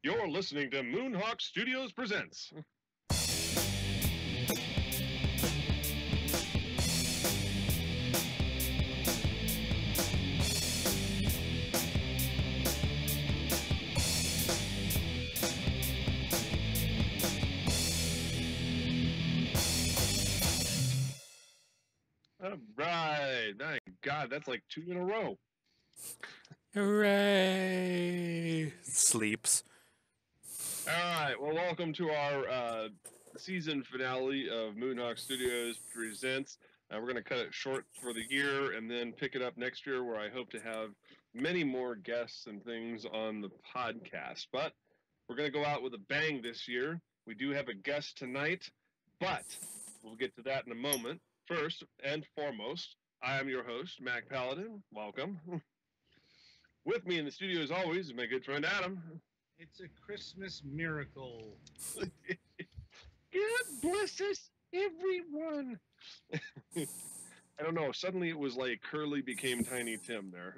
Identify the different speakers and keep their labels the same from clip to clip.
Speaker 1: You're listening to Moonhawk Studios Presents. All right. My God, that's like 2 in a row.
Speaker 2: Hooray! Sleeps.
Speaker 1: All right. Well, welcome to our season finale of Moonhawk Studios Presents. We're going to cut it short for the year and then pick it up next year, where I hope to have many more guests and things on the podcast. But we're going to go out with a bang this year. We do have a guest tonight, but we'll get to that in a moment. First and foremost, I am your host, Mac Paladin. Welcome. With me in the studio, as always, is my good friend Adam.
Speaker 3: It's a Christmas miracle.
Speaker 1: God bless us, everyone. I don't know. Suddenly it was like Curly became Tiny Tim there.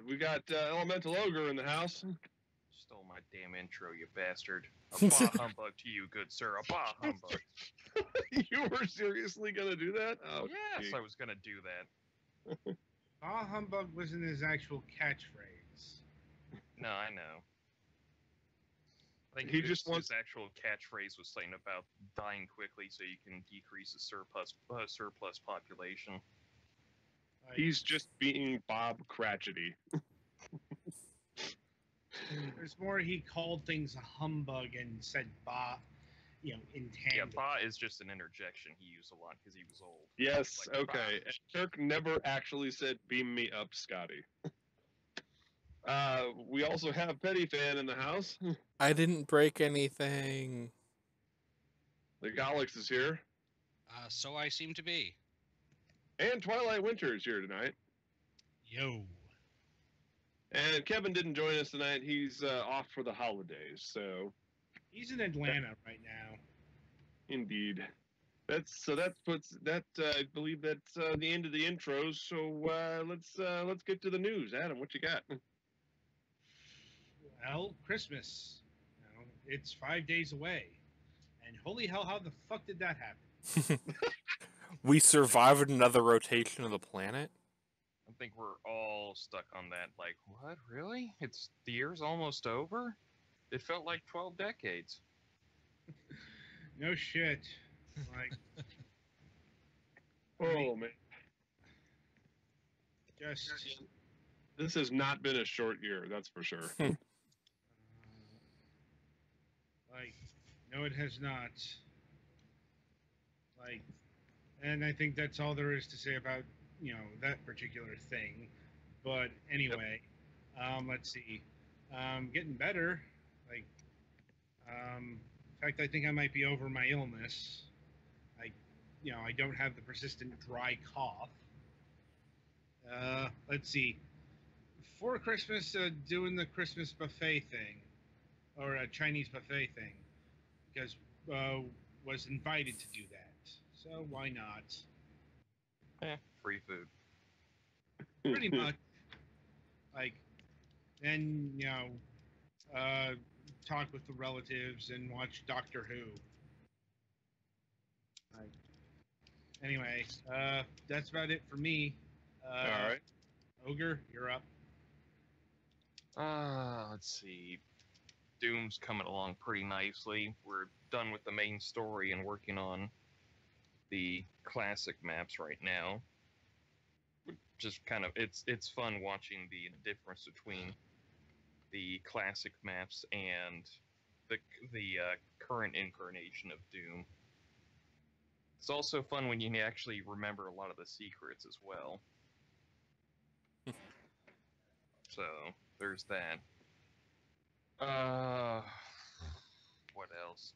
Speaker 1: We got Elemental Ogre in the house.
Speaker 4: Stole my damn intro, you bastard. A bah humbug to you, good sir. A bah humbug.
Speaker 1: You were seriously going to do that? Oh,
Speaker 4: Yes,
Speaker 1: gee.
Speaker 4: I was going to do that.
Speaker 3: Bah humbug wasn't his actual catchphrase.
Speaker 4: No, I know. I think
Speaker 1: He just wants-
Speaker 4: his actual catchphrase was something about dying quickly so you can decrease the surplus population.
Speaker 3: Like,
Speaker 1: He's just being Bob Cratchity.
Speaker 3: there's more, he called things a humbug and said bah, in tandem.
Speaker 4: Yeah, bah is just an interjection he used a lot because he was old.
Speaker 1: Yes,
Speaker 4: Like,
Speaker 1: okay.
Speaker 4: bah.
Speaker 1: And Kirk never actually said, beam me up, Scotty. We also have Petty Fan in the house.
Speaker 2: I didn't break anything.
Speaker 1: The Golix is here.
Speaker 5: So I seem to be.
Speaker 1: And Twilight Winter is here tonight.
Speaker 3: Yo.
Speaker 1: And Kevin didn't join us tonight. He's off for the holidays, so
Speaker 3: He's in Atlanta right now.
Speaker 1: indeed. I believe that's the end of the intros. So let's get to the news. Adam, what you got?
Speaker 3: Well, Christmas. It's 5 days away. And holy hell, how the fuck did that happen?
Speaker 2: We survived another rotation of the planet?
Speaker 4: I think we're all stuck on that. Like, what? Really? The year's almost over? It felt like 12 decades.
Speaker 3: No shit. Like,
Speaker 1: Oh, man.
Speaker 3: just...
Speaker 1: This has not been a short year, that's for sure.
Speaker 3: Like, no, it has not. Like, and I think that's all there is to say about, that particular thing. But anyway, let's see. Getting better. Like, in fact, I think I might be over my illness. I don't have the persistent dry cough. Let's see. For Christmas, doing the Christmas buffet thing, or a Chinese buffet thing, because was invited to do that. So why not?
Speaker 4: Free food.
Speaker 3: Pretty much. Like, then talk with the relatives and watch Doctor Who. Like, anyway, that's about it for me.
Speaker 1: All right.
Speaker 3: Ogre, you're up.
Speaker 4: Let's see. Doom's coming along pretty nicely. We're done with the main story and working on the classic maps right now. Just kind of, it's fun watching the difference between the classic maps and the current incarnation of Doom. It's also fun when you actually remember a lot of the secrets as well. So there's that. What else?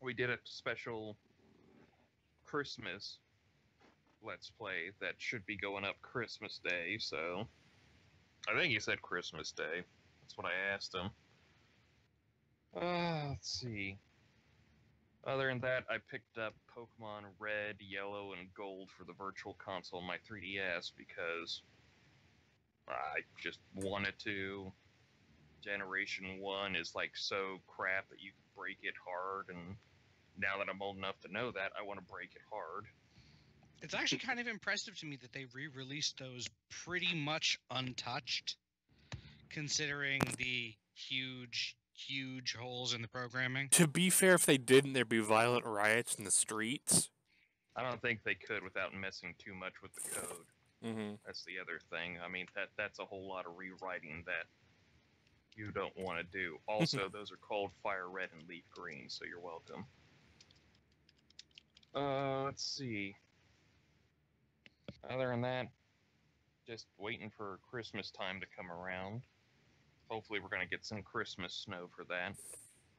Speaker 4: We did a special Christmas Let's Play that should be going up Christmas Day, so I think he said Christmas Day. That's what I asked him. Let's see. Other than that, I picked up Pokemon Red, Yellow, and Gold for the Virtual Console on my 3DS because I just wanted to. Generation 1 is like so crap that you can break it hard, and now that I'm old enough to know that, I want to break it hard.
Speaker 5: It's actually kind of impressive to me that they re-released those pretty much untouched, considering the huge holes in the programming.
Speaker 2: To be fair, if they didn't, there'd be violent riots in the streets.
Speaker 4: I don't think they could without messing too much with the code.
Speaker 2: Mm-hmm.
Speaker 4: That's the other thing. I mean, that's a whole lot of rewriting that you don't want to do. Also, those are called Fire Red and Leaf Green, so you're welcome. Let's see. Other than that, just waiting for Christmas time to come around. Hopefully, we're gonna get some Christmas snow for that.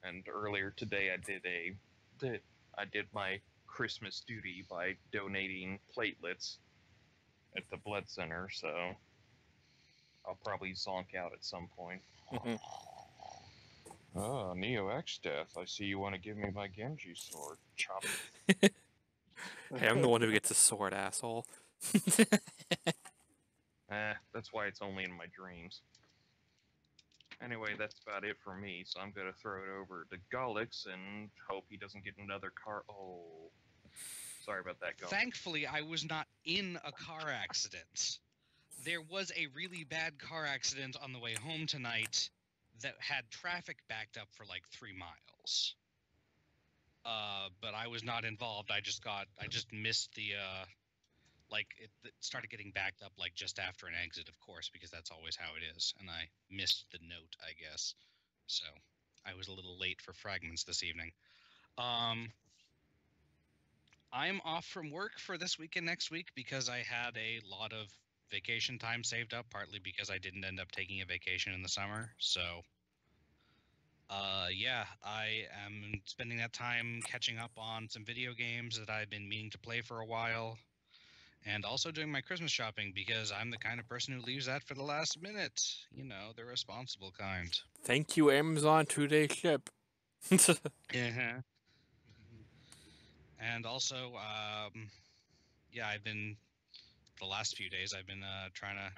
Speaker 4: And earlier today, I did my Christmas duty by donating platelets at the blood center, so I'll probably zonk out at some point. Oh, Neo X Death, I see you want to give me my Genji sword. Chop it.
Speaker 2: Hey, I'm the one who gets a sword, asshole.
Speaker 4: That's why it's only in my dreams. Anyway, that's about it for me, so I'm gonna throw it over to Gullix and hope he doesn't get another car. Oh, sorry about that, Gullix.
Speaker 5: Thankfully, I was not in a car accident. There was a really bad car accident on the way home tonight that had traffic backed up for like 3 miles. But I was not involved. I just missed the it started getting backed up like just after an exit, of course, because that's always how it is. And I missed the note, I guess. So I was a little late for fragments this evening. I'm off from work for this week and next week because I had a lot of vacation time saved up, partly because I didn't end up taking a vacation in the summer. So yeah, I am spending that time catching up on some video games that I've been meaning to play for a while, and also doing my Christmas shopping because I'm the kind of person who leaves that for the last minute. You know, the responsible kind.
Speaker 2: Thank you, Amazon 2-day ship.
Speaker 5: Yeah. And also, yeah, the last few days, I've been trying to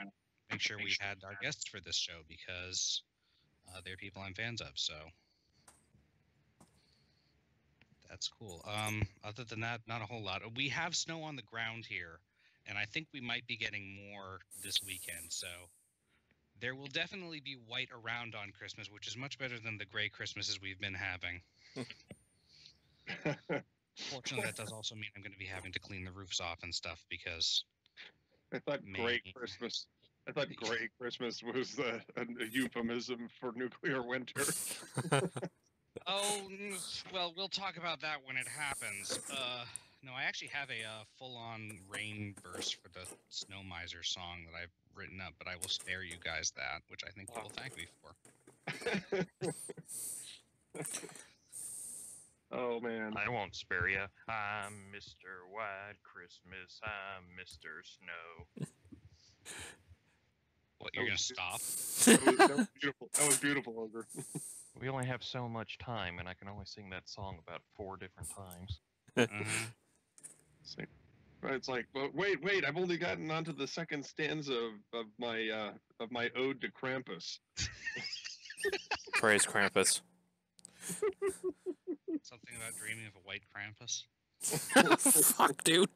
Speaker 5: make sure we've had our guests for this show because they're people I'm fans of, so that's cool. Other than that, not a whole lot. We have snow on the ground here, and I think we might be getting more this weekend, so there will definitely be white around on Christmas, which is much better than the gray Christmases we've been having. Fortunately, that does also mean I'm going to be having to clean the roofs off and stuff because
Speaker 1: I thought Gray Christmas was a euphemism for nuclear winter.
Speaker 5: Oh, well, we'll talk about that when it happens. No, I actually have a full-on rain burst for the Snow Miser song that I've written up, but I will spare you guys that, which I think you will thank me for.
Speaker 1: Oh, man.
Speaker 4: I won't spare you. I'm Mr. White Christmas. I'm Mr. Snow.
Speaker 5: What, you're going to stop?
Speaker 1: That was beautiful. That was beautiful, Ogre.
Speaker 4: We only have so much time, and I can only sing that song about 4 different times.
Speaker 1: It's like, wait, I've only gotten onto the second stanza of my ode to Krampus.
Speaker 2: Praise Krampus.
Speaker 5: Something about dreaming of a white Krampus?
Speaker 2: Fuck, dude.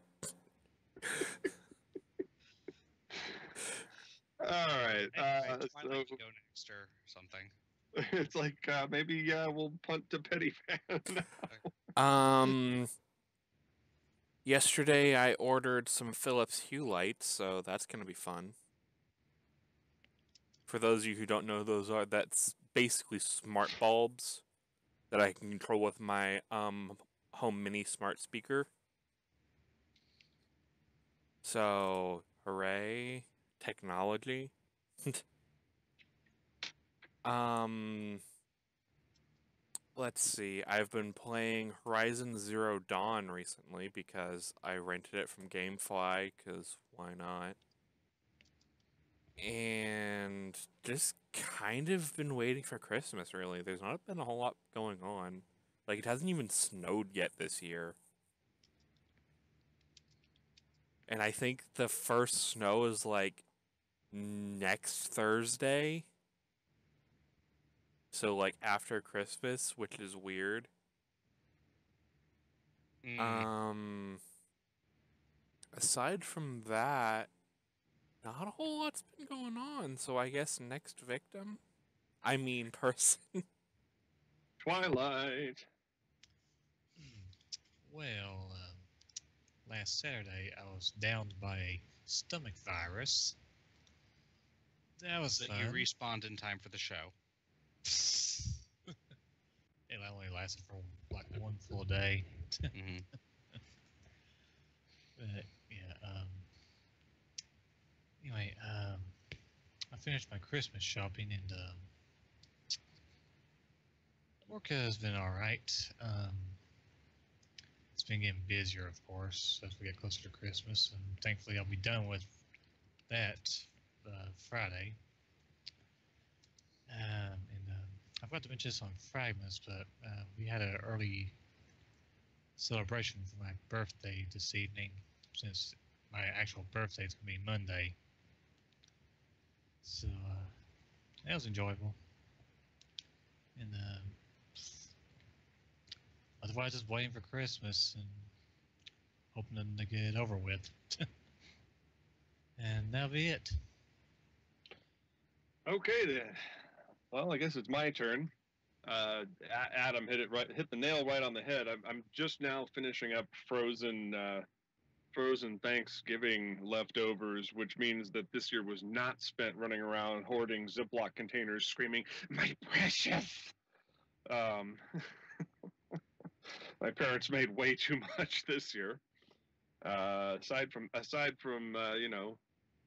Speaker 1: All right.
Speaker 5: Anyway,
Speaker 1: So
Speaker 5: go next or something.
Speaker 1: it's like maybe we'll punt to Petty Fan now.
Speaker 2: Yesterday I ordered some Philips Hue lights, so that's gonna be fun. For those of you who don't know, that's basically smart bulbs that I can control with my home mini smart speaker. So, hooray, technology. Let's see. I've been playing Horizon Zero Dawn recently because I rented it from GameFly, because why not? And just kind of been waiting for Christmas, really. There's not been a whole lot going on. Like, it hasn't even snowed yet this year. And I think the first snow is, like, next Thursday. So, like, after Christmas, which is weird. Aside from that, not a whole lot's been going on. So I guess next victim? I mean person.
Speaker 1: Twilight.
Speaker 6: Well, last Saturday I was downed by a stomach virus. That was
Speaker 5: That
Speaker 6: fun.
Speaker 5: you respawned in time for the show.
Speaker 6: It only lasted for like one full day.
Speaker 5: Hmm.
Speaker 6: But yeah. Anyway, I finished my Christmas shopping and work has been all right. It's been getting busier, of course, as we get closer to Christmas, and thankfully I'll be done with that Friday. I forgot to mention this on Fragments, but we had an early celebration for my birthday this evening, since my actual birthday is going to be Monday. So that was enjoyable. And otherwise, just waiting for Christmas and hoping them to get it over with. And that'll be it.
Speaker 1: Okay then. Well, I guess it's my turn. Adam hit the nail right on the head. I'm just now finishing up frozen Thanksgiving leftovers, which means that this year was not spent running around hoarding Ziploc containers, screaming, "My precious!" My parents made way too much this year. Aside from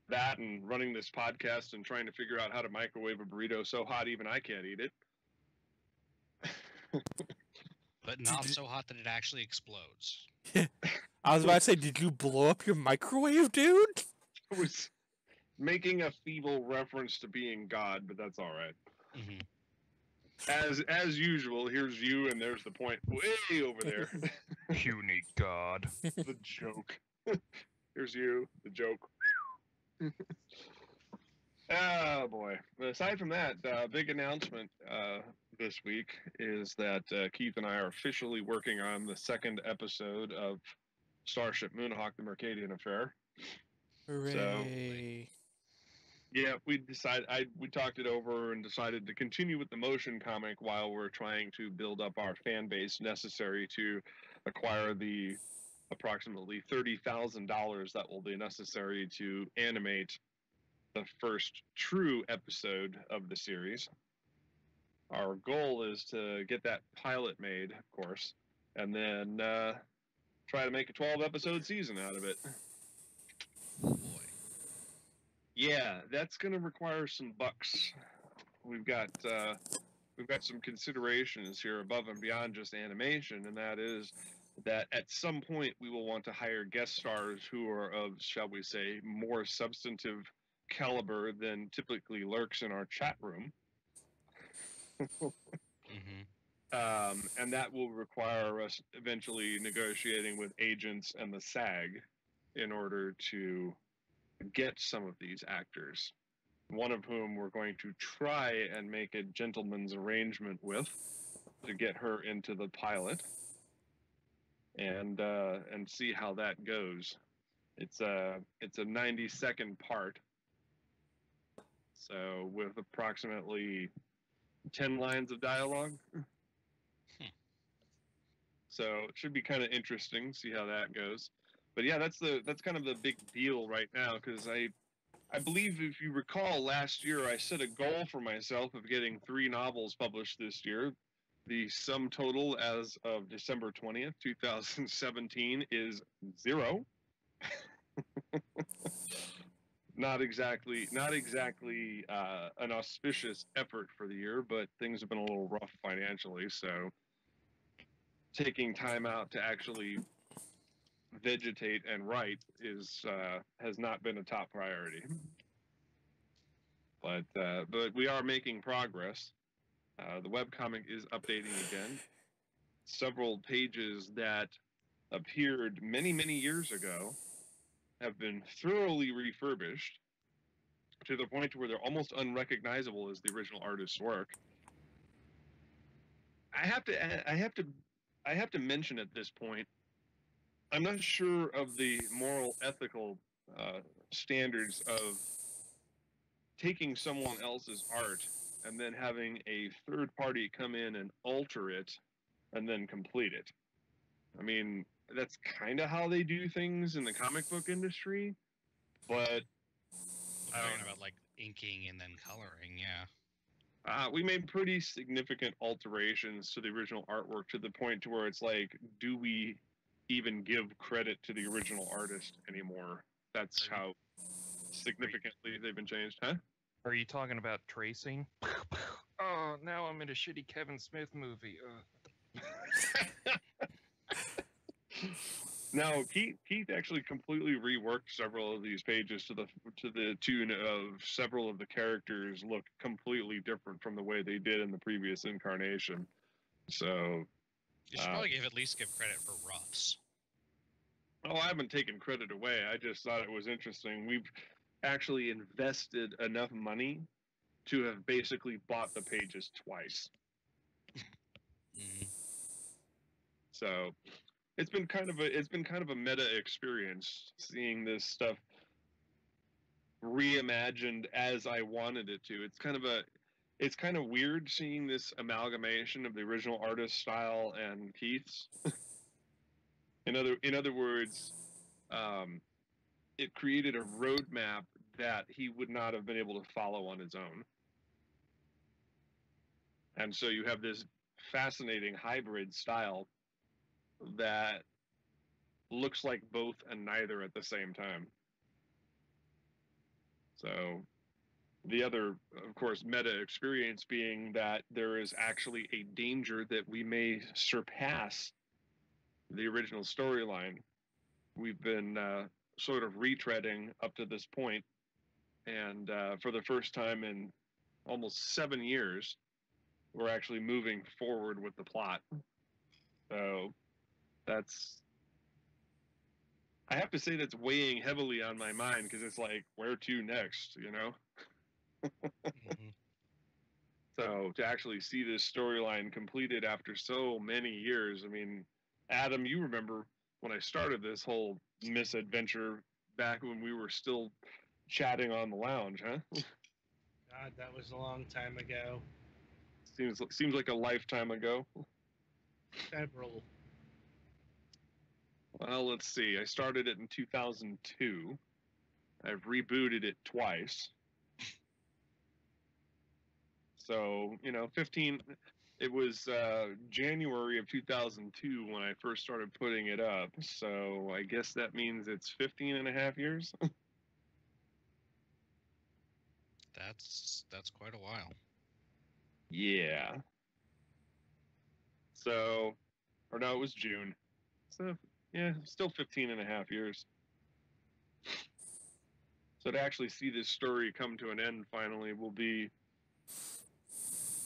Speaker 1: that and running this podcast and trying to figure out how to microwave a burrito so hot even I can't eat it.
Speaker 5: But not so hot that it actually explodes.
Speaker 2: I was about to say, did you blow up your microwave, dude?
Speaker 1: I was making a feeble reference to being God, but that's all right.
Speaker 5: Mm-hmm.
Speaker 1: As usual, here's you, and there's the point way over there.
Speaker 4: Puny God.
Speaker 1: The joke. Here's you, the joke. Oh boy. But aside from that, big announcement this week is that Keith and I are officially working on the second episode of Starship Moonhawk, the Mercadian Affair.
Speaker 2: Hooray.
Speaker 1: Yeah, we talked it over and decided to continue with the motion comic while we're trying to build up our fan base necessary to acquire the approximately $30,000 that will be necessary to animate the first true episode of the series. Our goal is to get that pilot made, of course, and then try to make a 12-episode season out of it.
Speaker 5: Oh boy.
Speaker 1: Yeah, that's going to require some bucks. We've got some considerations here above and beyond just animation, and that is that at some point we will want to hire guest stars who are of, shall we say, more substantive caliber than typically lurks in our chat room.
Speaker 5: Mm-hmm.
Speaker 1: And that will require us eventually negotiating with agents and the SAG in order to get some of these actors, one of whom we're going to try and make a gentleman's arrangement with to get her into the pilot and see how that goes. It's a 90-second part, so with approximately 10 lines of dialogue. So it should be kind of interesting, see how that goes. But yeah, that's kind of the big deal right now, because I believe, if you recall, last year I set a goal for myself of getting 3 novels published this year. The sum total as of December 20th, 2017 is 0. Not exactly an auspicious effort for the year, but things have been a little rough financially, so taking time out to actually vegetate and write has not been a top priority. But we are making progress. The webcomic is updating again. Several pages that appeared many, many years ago have been thoroughly refurbished to the point where they're almost unrecognizable as the original artist's work. I have to mention at this point, I'm not sure of the moral, ethical standards of taking someone else's art and then having a third party come in and alter it and then complete it. I mean, that's kind of how they do things in the comic book industry, but
Speaker 5: I'm talking about like inking and then coloring, yeah.
Speaker 1: we made pretty significant alterations to the original artwork to the point to where it's like, do we even give credit to the original artist anymore? That's how significantly they've been changed, huh?
Speaker 4: Are you talking about tracing? Oh, now I'm in a shitty Kevin Smith movie.
Speaker 1: No, Keith actually completely reworked several of these pages to the tune of several of the characters look completely different from the way they did in the previous incarnation. So
Speaker 5: You should probably at least give credit for roughs.
Speaker 1: oh, I haven't taken credit away. I just thought it was interesting. We've actually invested enough money to have basically bought the pages twice.
Speaker 5: Mm-hmm.
Speaker 1: So it's been kind of a meta experience seeing this stuff reimagined as I wanted it to. It's kind of weird seeing this amalgamation of the original artist style and Keith's. in other words, it created a roadmap that he would not have been able to follow on his own. And so you have this fascinating hybrid style that looks like both and neither at the same time. So the other, of course, meta experience being that there is actually a danger that we may surpass the original storyline. We've been sort of retreading up to this point, and for the first time in almost 7 years, we're actually moving forward with the plot. So I have to say that's weighing heavily on my mind because it's like, where to next, you know?
Speaker 5: Mm-hmm.
Speaker 1: So to actually see this storyline completed after so many years, I mean, Adam, you remember when I started this whole misadventure back when we were still chatting on the lounge, huh?
Speaker 3: God, that was a long time ago.
Speaker 1: Seems like a lifetime ago.
Speaker 3: Several.
Speaker 1: Well, let's see. I started it in 2002. I've rebooted it twice. So, 15. It was January of 2002 when I first started putting it up. So I guess that means it's 15 and a half years.
Speaker 5: That's quite a while.
Speaker 1: Yeah. So, or no, it was June. So, yeah, still 15 and a half years. So to actually see this story come to an end finally will be.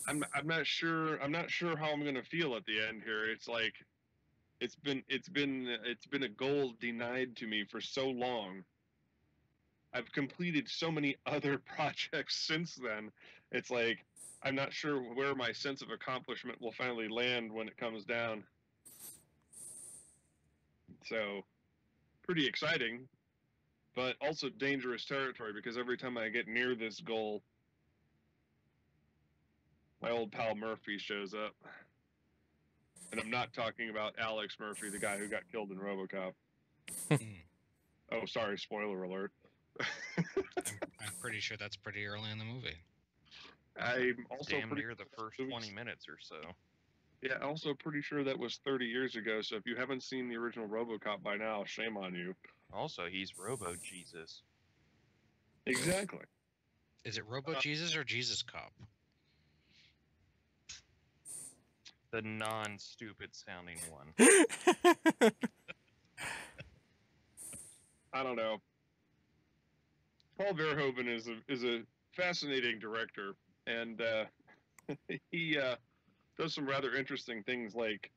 Speaker 1: I'm not sure how I'm going to feel at the end here. It's like it's been a goal denied to me for so long. I've completed so many other projects since then. It's like I'm not sure where my sense of accomplishment will finally land when it comes down. So, pretty exciting, but also dangerous territory because every time I get near this goal, my old pal Murphy shows up. And I'm not talking about Alex Murphy, the guy who got killed in RoboCop. Oh, sorry, spoiler alert.
Speaker 5: I'm pretty sure that's pretty early in the movie.
Speaker 1: I'm also
Speaker 4: damn near the first 20 minutes or so.
Speaker 1: Yeah, also pretty sure that was 30 years ago, so if you haven't seen the original RoboCop by now, shame on you.
Speaker 4: Also, he's Robo-Jesus.
Speaker 1: Exactly.
Speaker 5: Is it Robo Jesus or Jesus Cop?
Speaker 4: The non-stupid sounding one.
Speaker 1: I don't know. Paul Verhoeven is a fascinating director, and he does some rather interesting things, like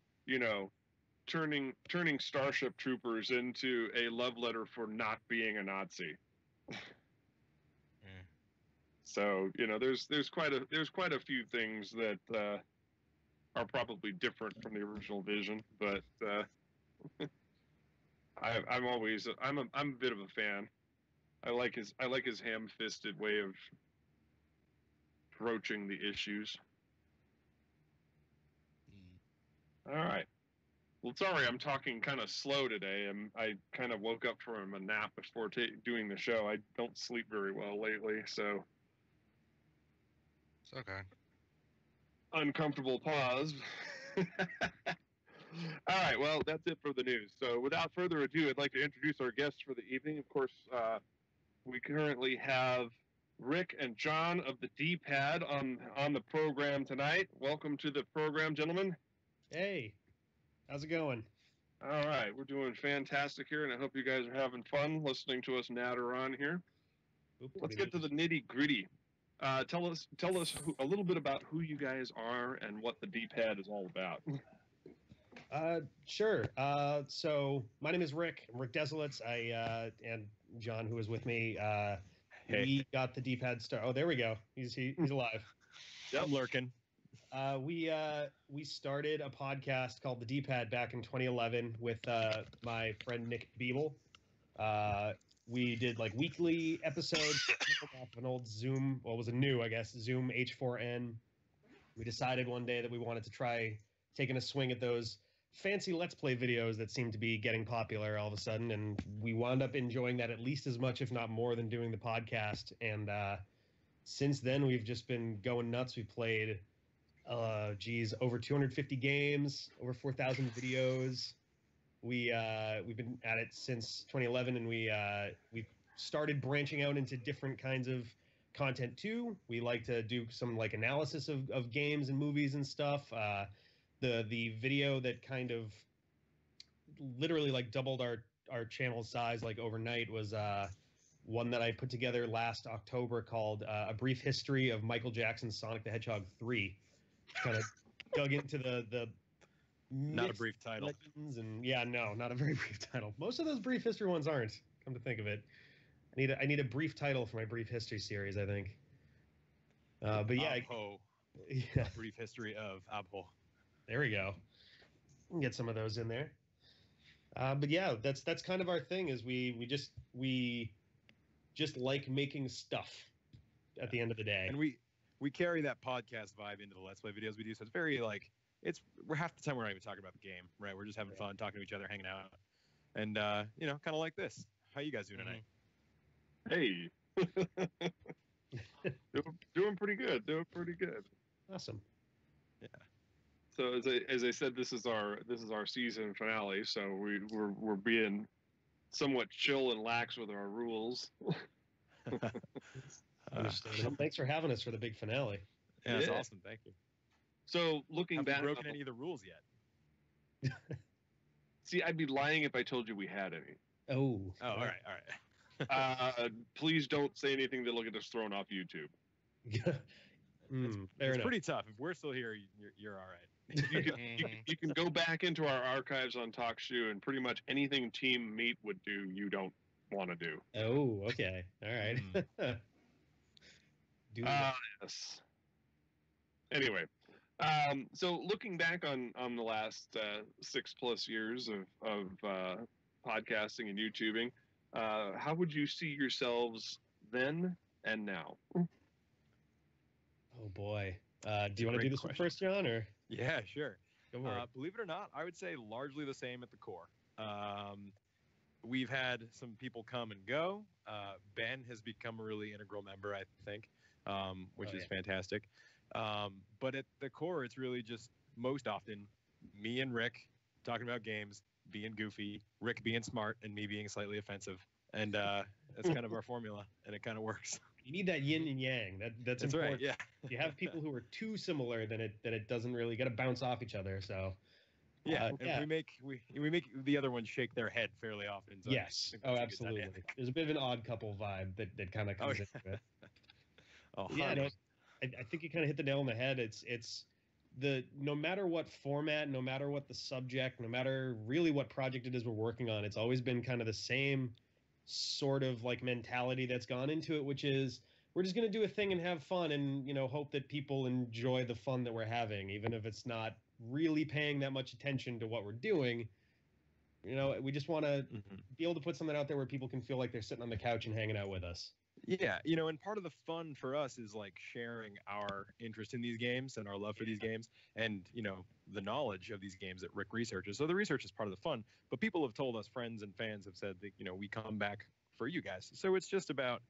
Speaker 1: turning Starship Troopers into a love letter for not being a Nazi. So there's quite a few things that are probably different from the original vision, but I'm a bit of a fan. I like his ham-fisted way of approaching the issues. All right. Well, sorry, I'm talking kind of slow today. I kind of woke up from a nap before doing the show. I don't sleep very well lately, so
Speaker 5: It's okay.
Speaker 1: uncomfortable pause. All right, well, that's it for the news. So without further ado, I'd like to introduce our guests for the evening. Of course, we currently have Rick and John of the D-Pad on the program tonight. Welcome to the program, gentlemen.
Speaker 7: Hey, how's it going?
Speaker 1: All right, we're doing fantastic here, and I hope you guys are having fun listening to us natter on here. Let's get to the nitty-gritty. Tell us a little bit about who you guys are and what the D-Pad is all about.
Speaker 7: Sure. So my name is Rick. I'm Rick Desolates. And John, who is with me, we got the D-Pad start. Oh, there we go. He's alive.
Speaker 8: Yep. I'm lurking.
Speaker 7: We started a podcast called the D-Pad back in 2011 with my friend Nick Beeble. We did like weekly episodes off an old Zoom. Well, it was a new, I guess, Zoom H4n. We decided one day that we wanted to try taking a swing at those fancy Let's Play videos that seem to be getting popular all of a sudden, and we wound up enjoying that at least as much, if not more, than doing the podcast. And since then, we've just been going nuts. We played, over 250 games, over 4,000 videos. We've been at it since 2011, and we started branching out into different kinds of content too. We like to do some like analysis of games and movies and stuff. The video that kind of literally like doubled our channel size like overnight was one that I put together last October called A Brief History of Michael Jackson's Sonic the Hedgehog 3. Kind of dug into the
Speaker 8: Not a brief title.
Speaker 7: And no, not a very brief title. Most of those brief history ones aren't, come to think of it. I need a brief title for my brief history series, I think. But yeah,
Speaker 8: Abho.
Speaker 7: Yeah.
Speaker 8: Brief history of Abho.
Speaker 7: There we go. We can get some of those in there. But yeah, that's kind of our thing. Is we just like making stuff at the end of the day.
Speaker 8: And we carry that podcast vibe into the Let's Play videos we do. So it's very like we're half the time we're not even talking about the game, right? We're just having fun, talking to each other, hanging out, and kind of like this. How you guys doing tonight?
Speaker 1: Hey, doing pretty good. Doing pretty good.
Speaker 7: Awesome.
Speaker 8: Yeah.
Speaker 1: So as I said, this is our season finale. So we're being somewhat chill and lax with our rules.
Speaker 7: Thanks for having us for the big finale.
Speaker 8: Yeah, that's awesome. Thank you.
Speaker 1: So looking back,
Speaker 8: haven't broken any of the rules yet.
Speaker 1: See, I'd be lying if I told you we had any.
Speaker 7: Oh,
Speaker 8: all right.
Speaker 1: Please don't say anything that'll get us thrown off YouTube.
Speaker 8: It's pretty tough. If we're still here, you're all right.
Speaker 1: You can go back into our archives on TalkShoe, and pretty much anything Team Meat would do, you don't want to do.
Speaker 7: Oh, okay. All right.
Speaker 1: Yes. Anyway, so looking back on the last 6+ years of podcasting and YouTubing, how would you see yourselves then and now?
Speaker 7: Oh boy. Do you want to do this one first, John, or?
Speaker 8: Yeah, sure.
Speaker 7: Go for it.
Speaker 8: Believe it or not, I would say largely the same at the core. We've had some people come and go. Ben has become a really integral member, I think, which is fantastic. But at the core, it's really just most often me and Rick talking about games, being goofy, Rick being smart, and me being slightly offensive. And that's kind of our formula, and it kind of works.
Speaker 7: You need that yin and yang. That's important.
Speaker 8: Right, yeah.
Speaker 7: If you have people who are too similar, then it doesn't really got to bounce off each other. So
Speaker 8: and we make the other one shake their head fairly often. So
Speaker 7: yes. Oh, absolutely. There's a bit of an odd couple vibe that kind of comes into it. I think you kind of hit the nail on the head. It's no matter what format, no matter what the subject, no matter really what project it is we're working on, it's always been kind of the same sort of like mentality that's gone into it, which is we're just gonna do a thing and have fun, and hope that people enjoy the fun that we're having, even if it's not really paying that much attention to what we're doing. We just want to be able to put something out there where people can feel like they're sitting on the couch and hanging out with us.
Speaker 8: Yeah, and part of the fun for us is like sharing our interest in these games and our love for these games, and the knowledge of these games that Rick researches. So the research is part of the fun, but people have told us, friends and fans have said that we come back for you guys. So it's just about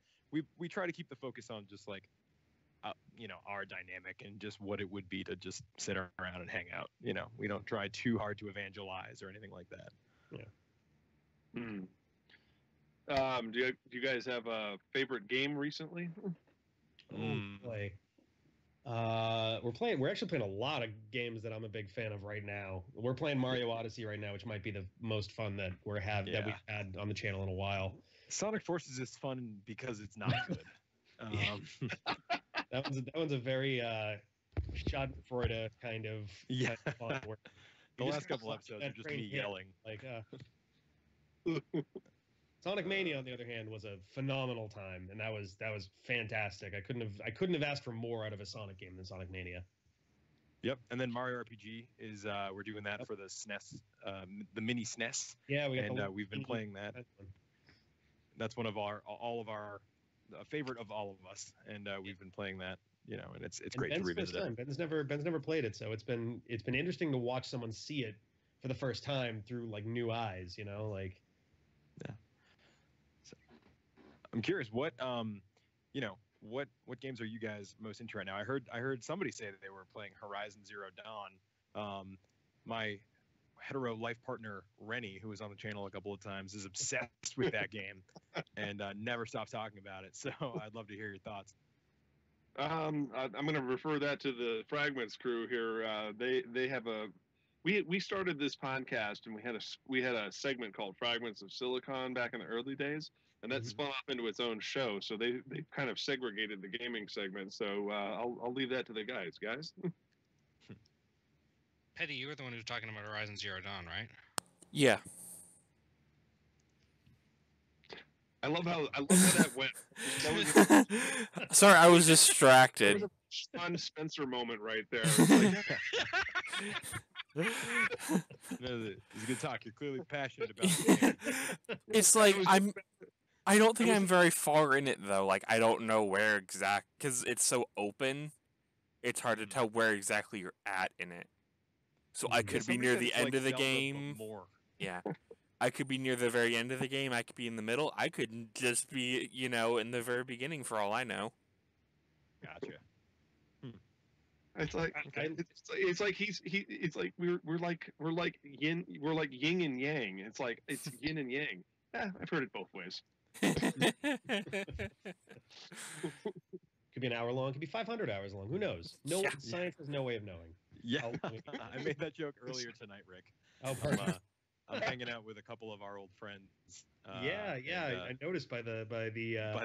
Speaker 8: we try to keep the focus on just like our dynamic and just what it would be to just sit around and hang out. We don't try too hard to evangelize or anything like that.
Speaker 7: Yeah.
Speaker 1: Do you guys have a favorite game recently?
Speaker 7: Play. We're actually playing a lot of games that I'm a big fan of right now. We're playing Mario Odyssey right now, which might be the most fun that we've had on the channel in a while.
Speaker 8: Sonic Forces is fun because it's not good.
Speaker 7: That one's a very Schadenfreude kind of fun.
Speaker 8: The last couple episodes are just me yelling.
Speaker 7: Sonic Mania, on the other hand, was a phenomenal time, and that was fantastic. I couldn't have asked for more out of a Sonic game than Sonic Mania.
Speaker 8: Yep, and then Mario RPG is we're doing that for the SNES, the mini SNES.
Speaker 7: Yeah,
Speaker 8: we've been playing that. That's one of our favorite of all of us, and we've been playing that. And it's great to revisit it.
Speaker 7: Ben's never played it, so it's been interesting to watch someone see it for the first time through like new eyes. Yeah.
Speaker 8: So, I'm curious, what games are you guys most into right now? I heard somebody say that they were playing Horizon Zero Dawn. My hetero life partner Rennie, who was on the channel a couple of times, is obsessed with that game and never stops talking about it. So I'd love to hear your thoughts.
Speaker 1: I'm going to refer that to the Fragments crew here. They have we started this podcast, and we had a segment called Fragments of Silicon back in the early days, and that spun off into its own show. So they kind of segregated the gaming segment. So I'll leave that to the guys.
Speaker 5: Petty, you were the one who was talking about Horizon Zero Dawn, right?
Speaker 2: Yeah.
Speaker 1: I love how that went.
Speaker 2: Sorry, I was
Speaker 1: There
Speaker 2: distracted.
Speaker 1: was a Sean Spencer moment right there. It's like,
Speaker 8: It's a good talk. You're clearly passionate about the game.
Speaker 2: It's like I don't think I'm very far in it though. Like I don't know where because it's so open. It's hard to tell where exactly you're at in it. So I could be near the end of the game.
Speaker 8: More.
Speaker 2: Yeah. I could be near the very end of the game. I could be in the middle. I could just be, in the very beginning for all I know.
Speaker 8: Gotcha.
Speaker 1: it's like we're like yin and yang. It's like it's yin and yang. Yeah, I've heard it both ways.
Speaker 7: Could be an hour long. Could be 500 hours long. Who knows? Science has no way of knowing.
Speaker 8: Yeah, I made that joke earlier tonight, Rick.
Speaker 7: Oh, perfect.
Speaker 8: I'm hanging out with a couple of our old friends.
Speaker 7: I noticed by the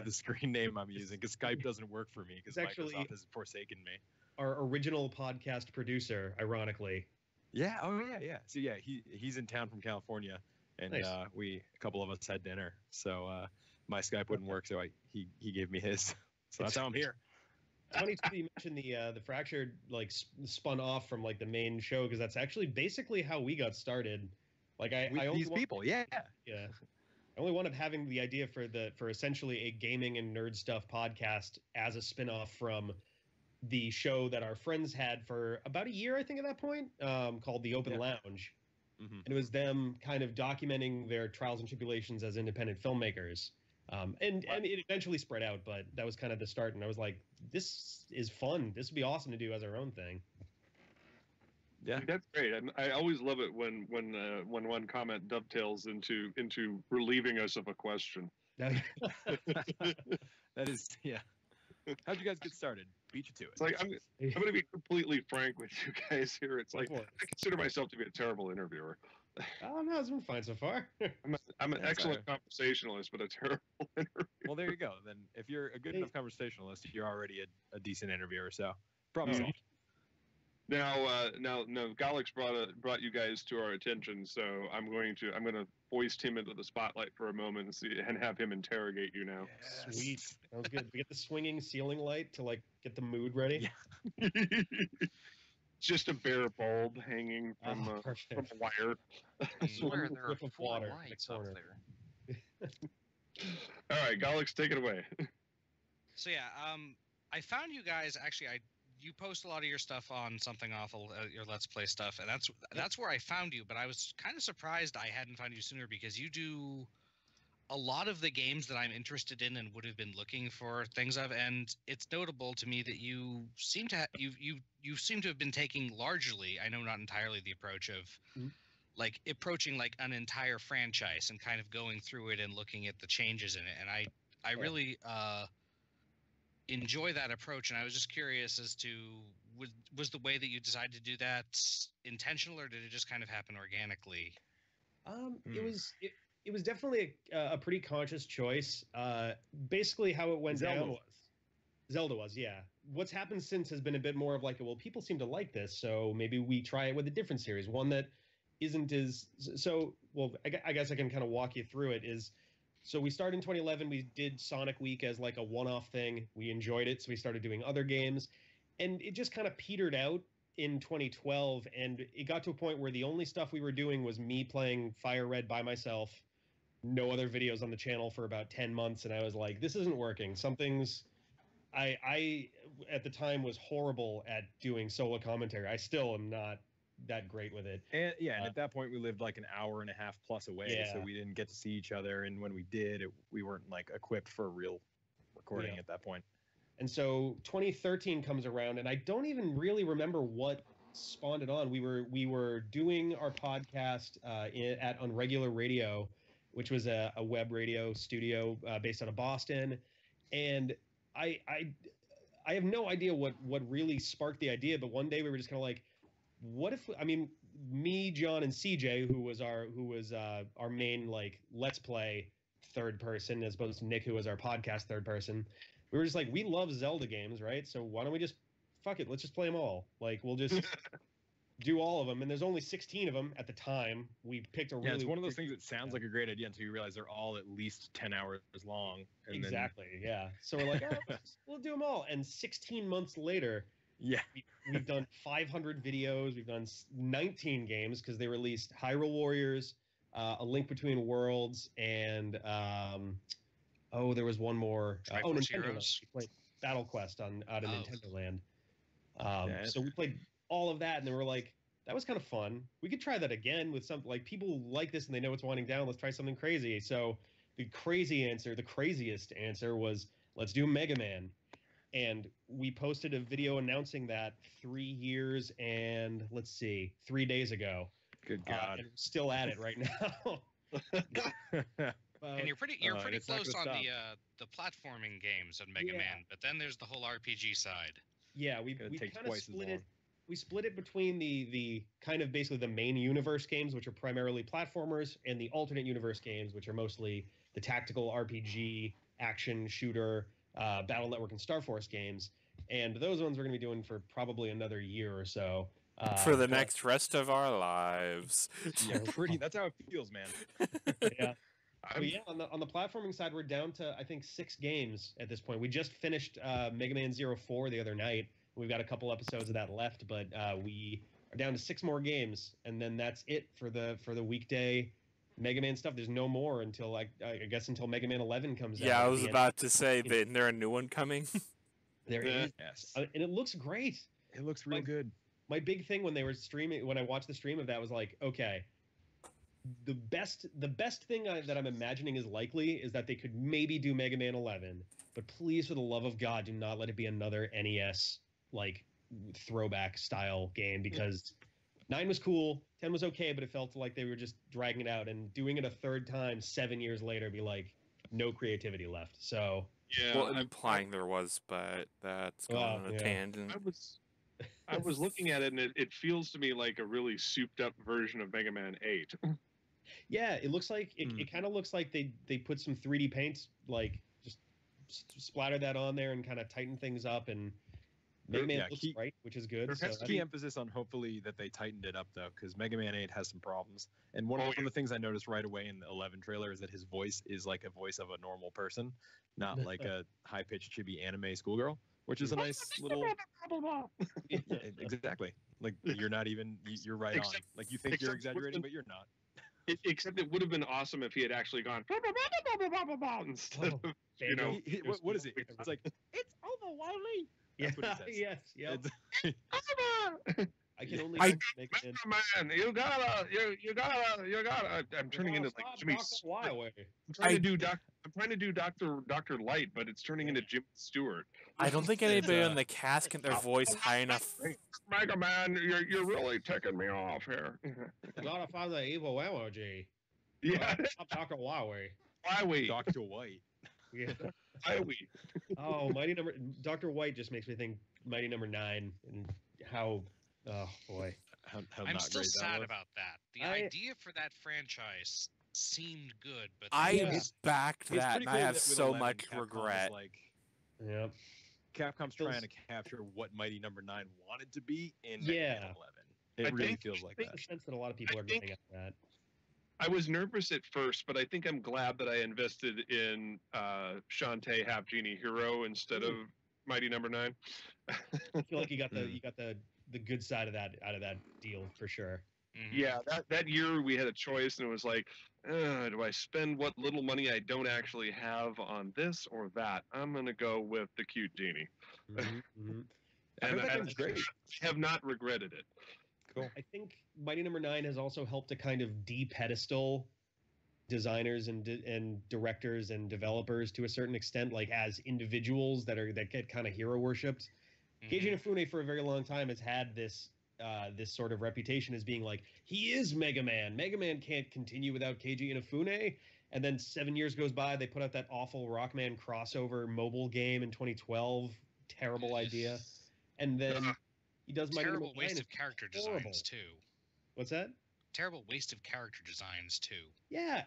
Speaker 8: screen name I'm using, because Skype doesn't work for me because Microsoft has forsaken me.
Speaker 7: Our original podcast producer, ironically.
Speaker 8: Yeah. Oh yeah. So yeah, he's in town from California, and
Speaker 7: nice.
Speaker 8: A couple of us had dinner. So my Skype wouldn't work, so he gave me his. So that's how I'm here.
Speaker 7: It's funny too, you mentioned the Fractured spun off from the main show, because that's actually basically how we got started.
Speaker 8: People. Yeah.
Speaker 7: I only wanted having the idea for essentially a gaming and nerd stuff podcast as a spin-off from the show that our friends had for about a year, I think, at that point, called The Open Lounge.
Speaker 8: Mm-hmm.
Speaker 7: And it was them kind of documenting their trials and tribulations as independent filmmakers. And it eventually spread out, but that was kind of the start. And I was like, this is fun. This would be awesome to do as our own thing.
Speaker 8: Yeah,
Speaker 1: that's great. And I always love it when one comment dovetails into relieving us of a question.
Speaker 8: That is, yeah. How'd you guys get started? Beat you to it.
Speaker 1: It's like I'm going to be completely frank with you guys here. It's like I consider myself to be a terrible interviewer.
Speaker 7: Oh no, it's been fine so far.
Speaker 1: I'm an excellent conversationalist, but a terrible interviewer.
Speaker 8: Well, there you go. Then if you're a good enough conversationalist, you're already a decent interviewer. So problem solved. Now,
Speaker 1: Galix brought you guys to our attention, so I'm going to hoist him into the spotlight for a moment and have him interrogate you now.
Speaker 7: Sweet. Sounds good. We get the swinging ceiling light to like get the mood ready.
Speaker 8: Yeah.
Speaker 1: Just a bare bulb hanging from a wire.
Speaker 4: I swear there are
Speaker 7: Drip of
Speaker 4: 4
Speaker 7: water in the
Speaker 4: lights up
Speaker 7: corner.
Speaker 4: there.
Speaker 1: All right, Galix, take it away.
Speaker 5: So yeah, I found you guys actually. You post a lot of your stuff on Something Awful, your Let's Play stuff, and that's where I found you. But I was kind of surprised I hadn't found you sooner because you do a lot of the games that I'm interested in and would have been looking for things of. And it's notable to me that you seem to you seem to have been taking largely, I know not entirely, the approach of like approaching like an entire franchise and kind of going through it and looking at the changes in it. And I really enjoy that approach, and I was just curious as to was the way that you decided to do that intentional, or did it just kind of happen organically?
Speaker 7: It was definitely a pretty conscious choice. Basically, how it went down was Zelda was, yeah. What's happened since has been a bit more of like, well, people seem to like this, so maybe we try it with a different series, one that isn't as so. Well, I guess I can kind of walk you through it. So we started in 2011. We did Sonic Week as like a one-off thing. We enjoyed it, so we started doing other games, and it just kind of petered out in 2012. And it got to a point where the only stuff we were doing was me playing Fire Red by myself, no other videos on the channel for about 10 months, and I was like, this isn't working. Something's. I at the time was horrible at doing solo commentary. I still am not that great with it.
Speaker 8: And and at that point we lived like an hour and a half plus away, so we didn't get to see each other, and when we did, we weren't like equipped for real recording at that point.
Speaker 7: And so 2013 comes around, and I don't even really remember what spawned it on. We were doing our podcast at Unregular Radio, which was a web radio studio based out of Boston, and I have no idea what really sparked the idea, but one day we were just kind of like, what if, I mean, me, John, and CJ, who was our main like Let's Play third person, as opposed to Nick, who was our podcast third person, we were just like, we love Zelda games, right? So why don't we just fuck it, let's just play them all. Like, we'll just do all of them, and there's only 16 of them at the time. We picked a really
Speaker 8: it's one of those things that sounds like a great idea until you realize they're all at least 10 hours long. And
Speaker 7: exactly. Yeah. So we're like, oh, we'll do them all. And 16 months later, we've done 500 videos. We've done 19 games because they released Hyrule Warriors, A Link Between Worlds, and there was one more. Nintendo Land. We played Battle Quest out of Nintendo Land. So we played all of that, and then we're like, that was kind of fun. We could try that again with some, like, people like this and they know it's winding down. Let's try something crazy. So the craziest answer was, let's do Mega Man. And we posted a video announcing that 3 years and 3 days ago.
Speaker 8: Good God.
Speaker 7: And we're still at it right now.
Speaker 5: And you're pretty close on the platforming games of Mega Man, but then there's the whole RPG side.
Speaker 7: Yeah, we kind of split it. We split it between the kind of basically the main universe games, which are primarily platformers, and the alternate universe games, which are mostly the tactical RPG, action shooter, Battle Network, and Star Force games. And those ones we're going to be doing for probably another year or so.
Speaker 2: For the next rest of our lives.
Speaker 8: Yeah, that's how it feels, man.
Speaker 7: Yeah. But yeah, on the platforming side, we're down to, I think, 6 games at this point. We just finished Mega Man 04 the other night. We've got a couple episodes of that left, but we are down to 6 more games, and then that's it for the weekday Mega Man stuff. There's no more until I guess until Mega Man 11 comes out.
Speaker 2: Yeah, I was about to say, isn't there a new one coming?
Speaker 7: There is,
Speaker 8: yes,
Speaker 7: and it looks great.
Speaker 8: It looks real good.
Speaker 7: My big thing when they were streaming, when I watched the stream of that, was like, okay, the best thing that I'm imagining is likely is that they could maybe do Mega Man 11, but please, for the love of God, do not let it be another NES like throwback style game, because 9 was cool, 10 was okay, but it felt like they were just dragging it out, and doing it a third time 7 years later be like no creativity left. So
Speaker 1: yeah,
Speaker 2: well, implying there was, but that's going on a tangent.
Speaker 1: I was looking at it, and it feels to me like a really souped up version of Mega Man 8.
Speaker 7: Yeah, it looks like it kind of looks like they put some 3D paints, like just splatter that on there and kind of tighten things up, and Mega Man
Speaker 8: yeah,
Speaker 7: looks
Speaker 8: key-
Speaker 7: right, which is good.
Speaker 1: There
Speaker 7: So
Speaker 1: has to
Speaker 8: Key emphasis on hopefully that they tightened it up though, because Mega Man 8 has some problems. And one of the things I noticed right away in the 11 trailer is that his voice is like a voice of a normal person, not like a high-pitched chibi anime schoolgirl, which is a nice little. Yeah, exactly. Like you're not even you're right on.
Speaker 1: Except-
Speaker 8: Like you think you're
Speaker 1: except
Speaker 8: exaggerating, but you're not.
Speaker 1: Except it would have been awesome if he had actually gone instead of
Speaker 8: What is it? It's like it's over, Wily. That's what he says.
Speaker 7: Yes. Yep.
Speaker 1: Over!
Speaker 7: I can only
Speaker 2: I-
Speaker 7: make it.
Speaker 1: Man, you gotta. I'm turning into like Jimmy. I'm trying to do Doctor Light, but it's turning into Jimmy Stewart.
Speaker 2: I don't think anybody on the cast can their voice high enough.
Speaker 1: Mega Man, you're really ticking me off here.
Speaker 7: Gotta find the evil emoji.
Speaker 1: Yeah,
Speaker 7: Dr. Huawei.
Speaker 1: why we?
Speaker 8: Dr. White.
Speaker 7: Yeah.
Speaker 1: Why we?
Speaker 7: Oh, Dr. White just makes me think Mighty Number 9 and how. Oh boy.
Speaker 8: How
Speaker 5: I'm
Speaker 8: not
Speaker 5: still
Speaker 8: great that
Speaker 5: sad
Speaker 8: was.
Speaker 5: about that. The
Speaker 7: I-
Speaker 5: idea for that franchise seemed good, but
Speaker 2: I
Speaker 7: Yeah.
Speaker 2: backed
Speaker 8: It's
Speaker 2: that,
Speaker 8: pretty
Speaker 2: and I
Speaker 8: clear
Speaker 2: have
Speaker 8: that with
Speaker 2: so
Speaker 8: 11,
Speaker 2: much
Speaker 8: Capcom was
Speaker 2: regret.
Speaker 8: Like
Speaker 7: Yeah.
Speaker 8: Capcom's
Speaker 7: Feels-
Speaker 8: trying to capture what Mighty Number 9 wanted to be in
Speaker 7: Yeah.
Speaker 8: Mega Man 11. It
Speaker 1: I
Speaker 8: really
Speaker 1: think-
Speaker 8: feels like
Speaker 7: I think
Speaker 8: that.
Speaker 7: the sense that a lot of people
Speaker 1: I
Speaker 7: are
Speaker 1: think-
Speaker 7: getting at that.
Speaker 1: I was nervous at first, but I think I'm glad that I invested in Shantae Half Genie Hero instead of Mighty Number 9.
Speaker 7: I feel like you got the good side of that out of that deal for sure.
Speaker 5: Mhm.
Speaker 1: Yeah, that year we had a choice, and it was like, do I spend what little money I don't actually have on this or that? I'm gonna go with the cute genie,
Speaker 7: Mhm.
Speaker 8: I heard
Speaker 1: and
Speaker 8: that
Speaker 1: I
Speaker 8: game's great.
Speaker 1: have not regretted it.
Speaker 8: Cool.
Speaker 7: I think Mighty Number 9 has also helped to kind of de-pedestal designers and directors and developers to a certain extent, like as individuals that get kind of hero worshipped. Keiji Inafune for a very long time has had this sort of reputation as being like, he is Mega Man. Mega Man can't continue without Keiji Inafune. And then 7 years goes by, they put out that awful Rockman crossover mobile game in 2012. Terrible idea. And then he does Mighty
Speaker 5: Terrible
Speaker 7: Number 9.
Speaker 5: waste
Speaker 7: It's
Speaker 5: of character
Speaker 7: horrible.
Speaker 5: designs too.
Speaker 7: What's that?
Speaker 5: Terrible waste of character designs too.
Speaker 7: Yeah,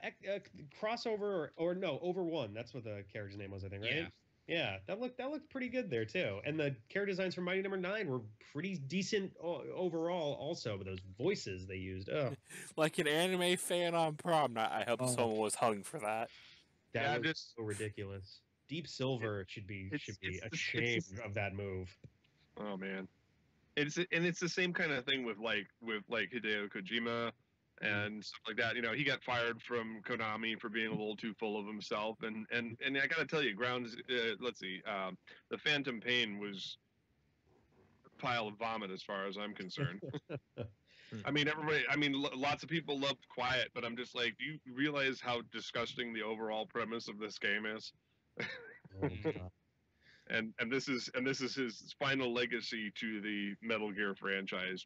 Speaker 7: crossover or no, Over One. That's what the character's name was, I think, right?
Speaker 5: Yeah.
Speaker 7: Yeah, that looked pretty good there too. And the character designs for Mighty Number 9 were pretty decent overall, also. But those voices they used,
Speaker 2: Like an anime fan on prom night, I hope
Speaker 7: Oh.
Speaker 2: someone was hung for that.
Speaker 7: that
Speaker 1: Yeah,
Speaker 7: was
Speaker 1: just-
Speaker 7: so ridiculous. Deep Silver should be
Speaker 1: it's
Speaker 7: ashamed of that move.
Speaker 1: Oh man, it's the same kind of thing with Hideo Kojima and stuff like that. You know, he got fired from Konami for being a little too full of himself, and I gotta tell you, the Phantom Pain was a pile of vomit as far as I'm concerned. I mean, lots of people loved Quiet, but I'm just like, do you realize how disgusting the overall premise of this game is?
Speaker 7: Oh, God.
Speaker 1: And this is his final legacy to the Metal Gear franchise.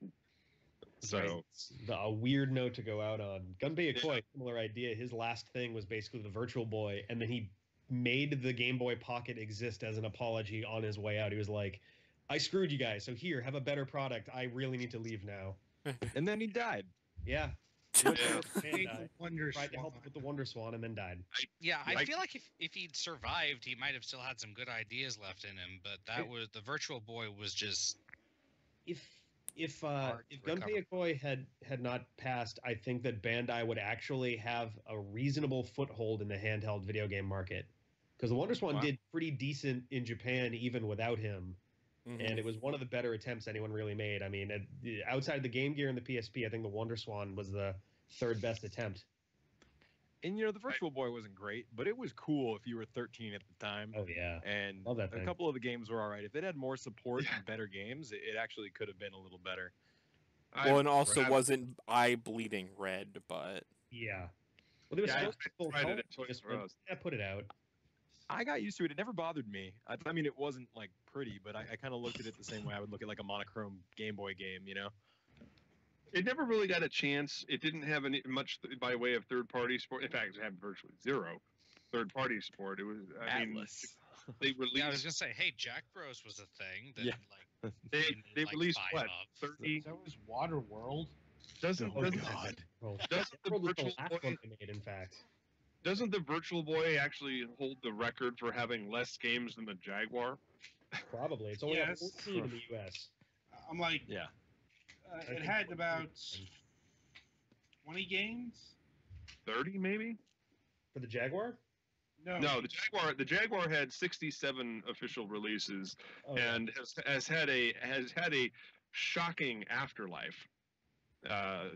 Speaker 1: So
Speaker 7: A weird note to go out on. Gunpei Yokoi, similar idea. His last thing was basically the Virtual Boy, and then he made the Game Boy Pocket exist as an apology on his way out. He was like, I screwed you guys, so here, have a better product. I really need to leave now.
Speaker 8: And then he died.
Speaker 7: Yeah.
Speaker 1: Yeah.
Speaker 3: Wonder
Speaker 7: Tried to help with the Wonder Swan and then died.
Speaker 5: Yeah, I
Speaker 1: Like-
Speaker 5: feel like if he'd survived, he might have still had some good ideas left in him. But that was the Virtual Boy was just
Speaker 7: If
Speaker 5: Hard to
Speaker 7: Gunpei Yokoi had not passed, I think that Bandai would actually have a reasonable foothold in the handheld video game market. Because the Wonder Swan
Speaker 8: Wow.
Speaker 7: did pretty decent in Japan even without him.
Speaker 2: Mhm.
Speaker 7: And it was one of the better attempts anyone really made. I mean, outside the Game Gear and the PSP, I think the Wonder Swan was the third best attempt.
Speaker 8: And you know, the Virtual Boy wasn't great, but it was cool if you were 13 at the time.
Speaker 7: Oh yeah,
Speaker 8: And
Speaker 7: love that
Speaker 8: a
Speaker 7: thing.
Speaker 8: couple of the games were all right. If it had more support
Speaker 1: Yeah.
Speaker 8: and better games, it actually could have been a little better.
Speaker 2: Well, and also
Speaker 1: I-
Speaker 2: wasn't eye bleeding red, but
Speaker 7: Yeah. Well, there was
Speaker 1: Yeah, I
Speaker 7: still people
Speaker 1: tried it
Speaker 7: calling
Speaker 1: at Toys
Speaker 7: just
Speaker 1: R
Speaker 7: went,
Speaker 1: Us.
Speaker 7: yeah, put it out.
Speaker 8: I got used to it. It never bothered me. I mean, it wasn't like pretty, but I kind of looked at it the same way I would look at like a monochrome Game Boy game, you know?
Speaker 1: It never really got a chance. It didn't have much by way of third-party support. In fact, it had virtually zero third-party support. It was, I mean,
Speaker 8: Atlas.
Speaker 1: they
Speaker 5: yeah. I was
Speaker 1: released
Speaker 5: gonna say, hey, Jack Bros was a thing that
Speaker 8: Yeah.
Speaker 5: like
Speaker 1: they,
Speaker 5: you
Speaker 1: they
Speaker 5: need, like,
Speaker 1: released
Speaker 5: 5
Speaker 1: what
Speaker 5: of.
Speaker 1: 30.
Speaker 3: That was Waterworld.
Speaker 1: Doesn't
Speaker 7: Oh,
Speaker 1: doesn't,
Speaker 7: God. Well,
Speaker 1: doesn't the
Speaker 7: World was the
Speaker 1: Virtual
Speaker 7: last
Speaker 1: Boy
Speaker 7: one they made, in fact.
Speaker 1: doesn't the Virtual Boy actually hold the record for having less games than the Jaguar?
Speaker 7: Probably. It's only
Speaker 3: Yes.
Speaker 7: 14 in the U.S.
Speaker 3: I'm like,
Speaker 8: Yeah.
Speaker 3: it had about 20 games.
Speaker 1: 30 maybe.
Speaker 7: For the Jaguar?
Speaker 1: No, the Jaguar had 67 official releases
Speaker 7: Oh, yeah.
Speaker 1: and has had a shocking afterlife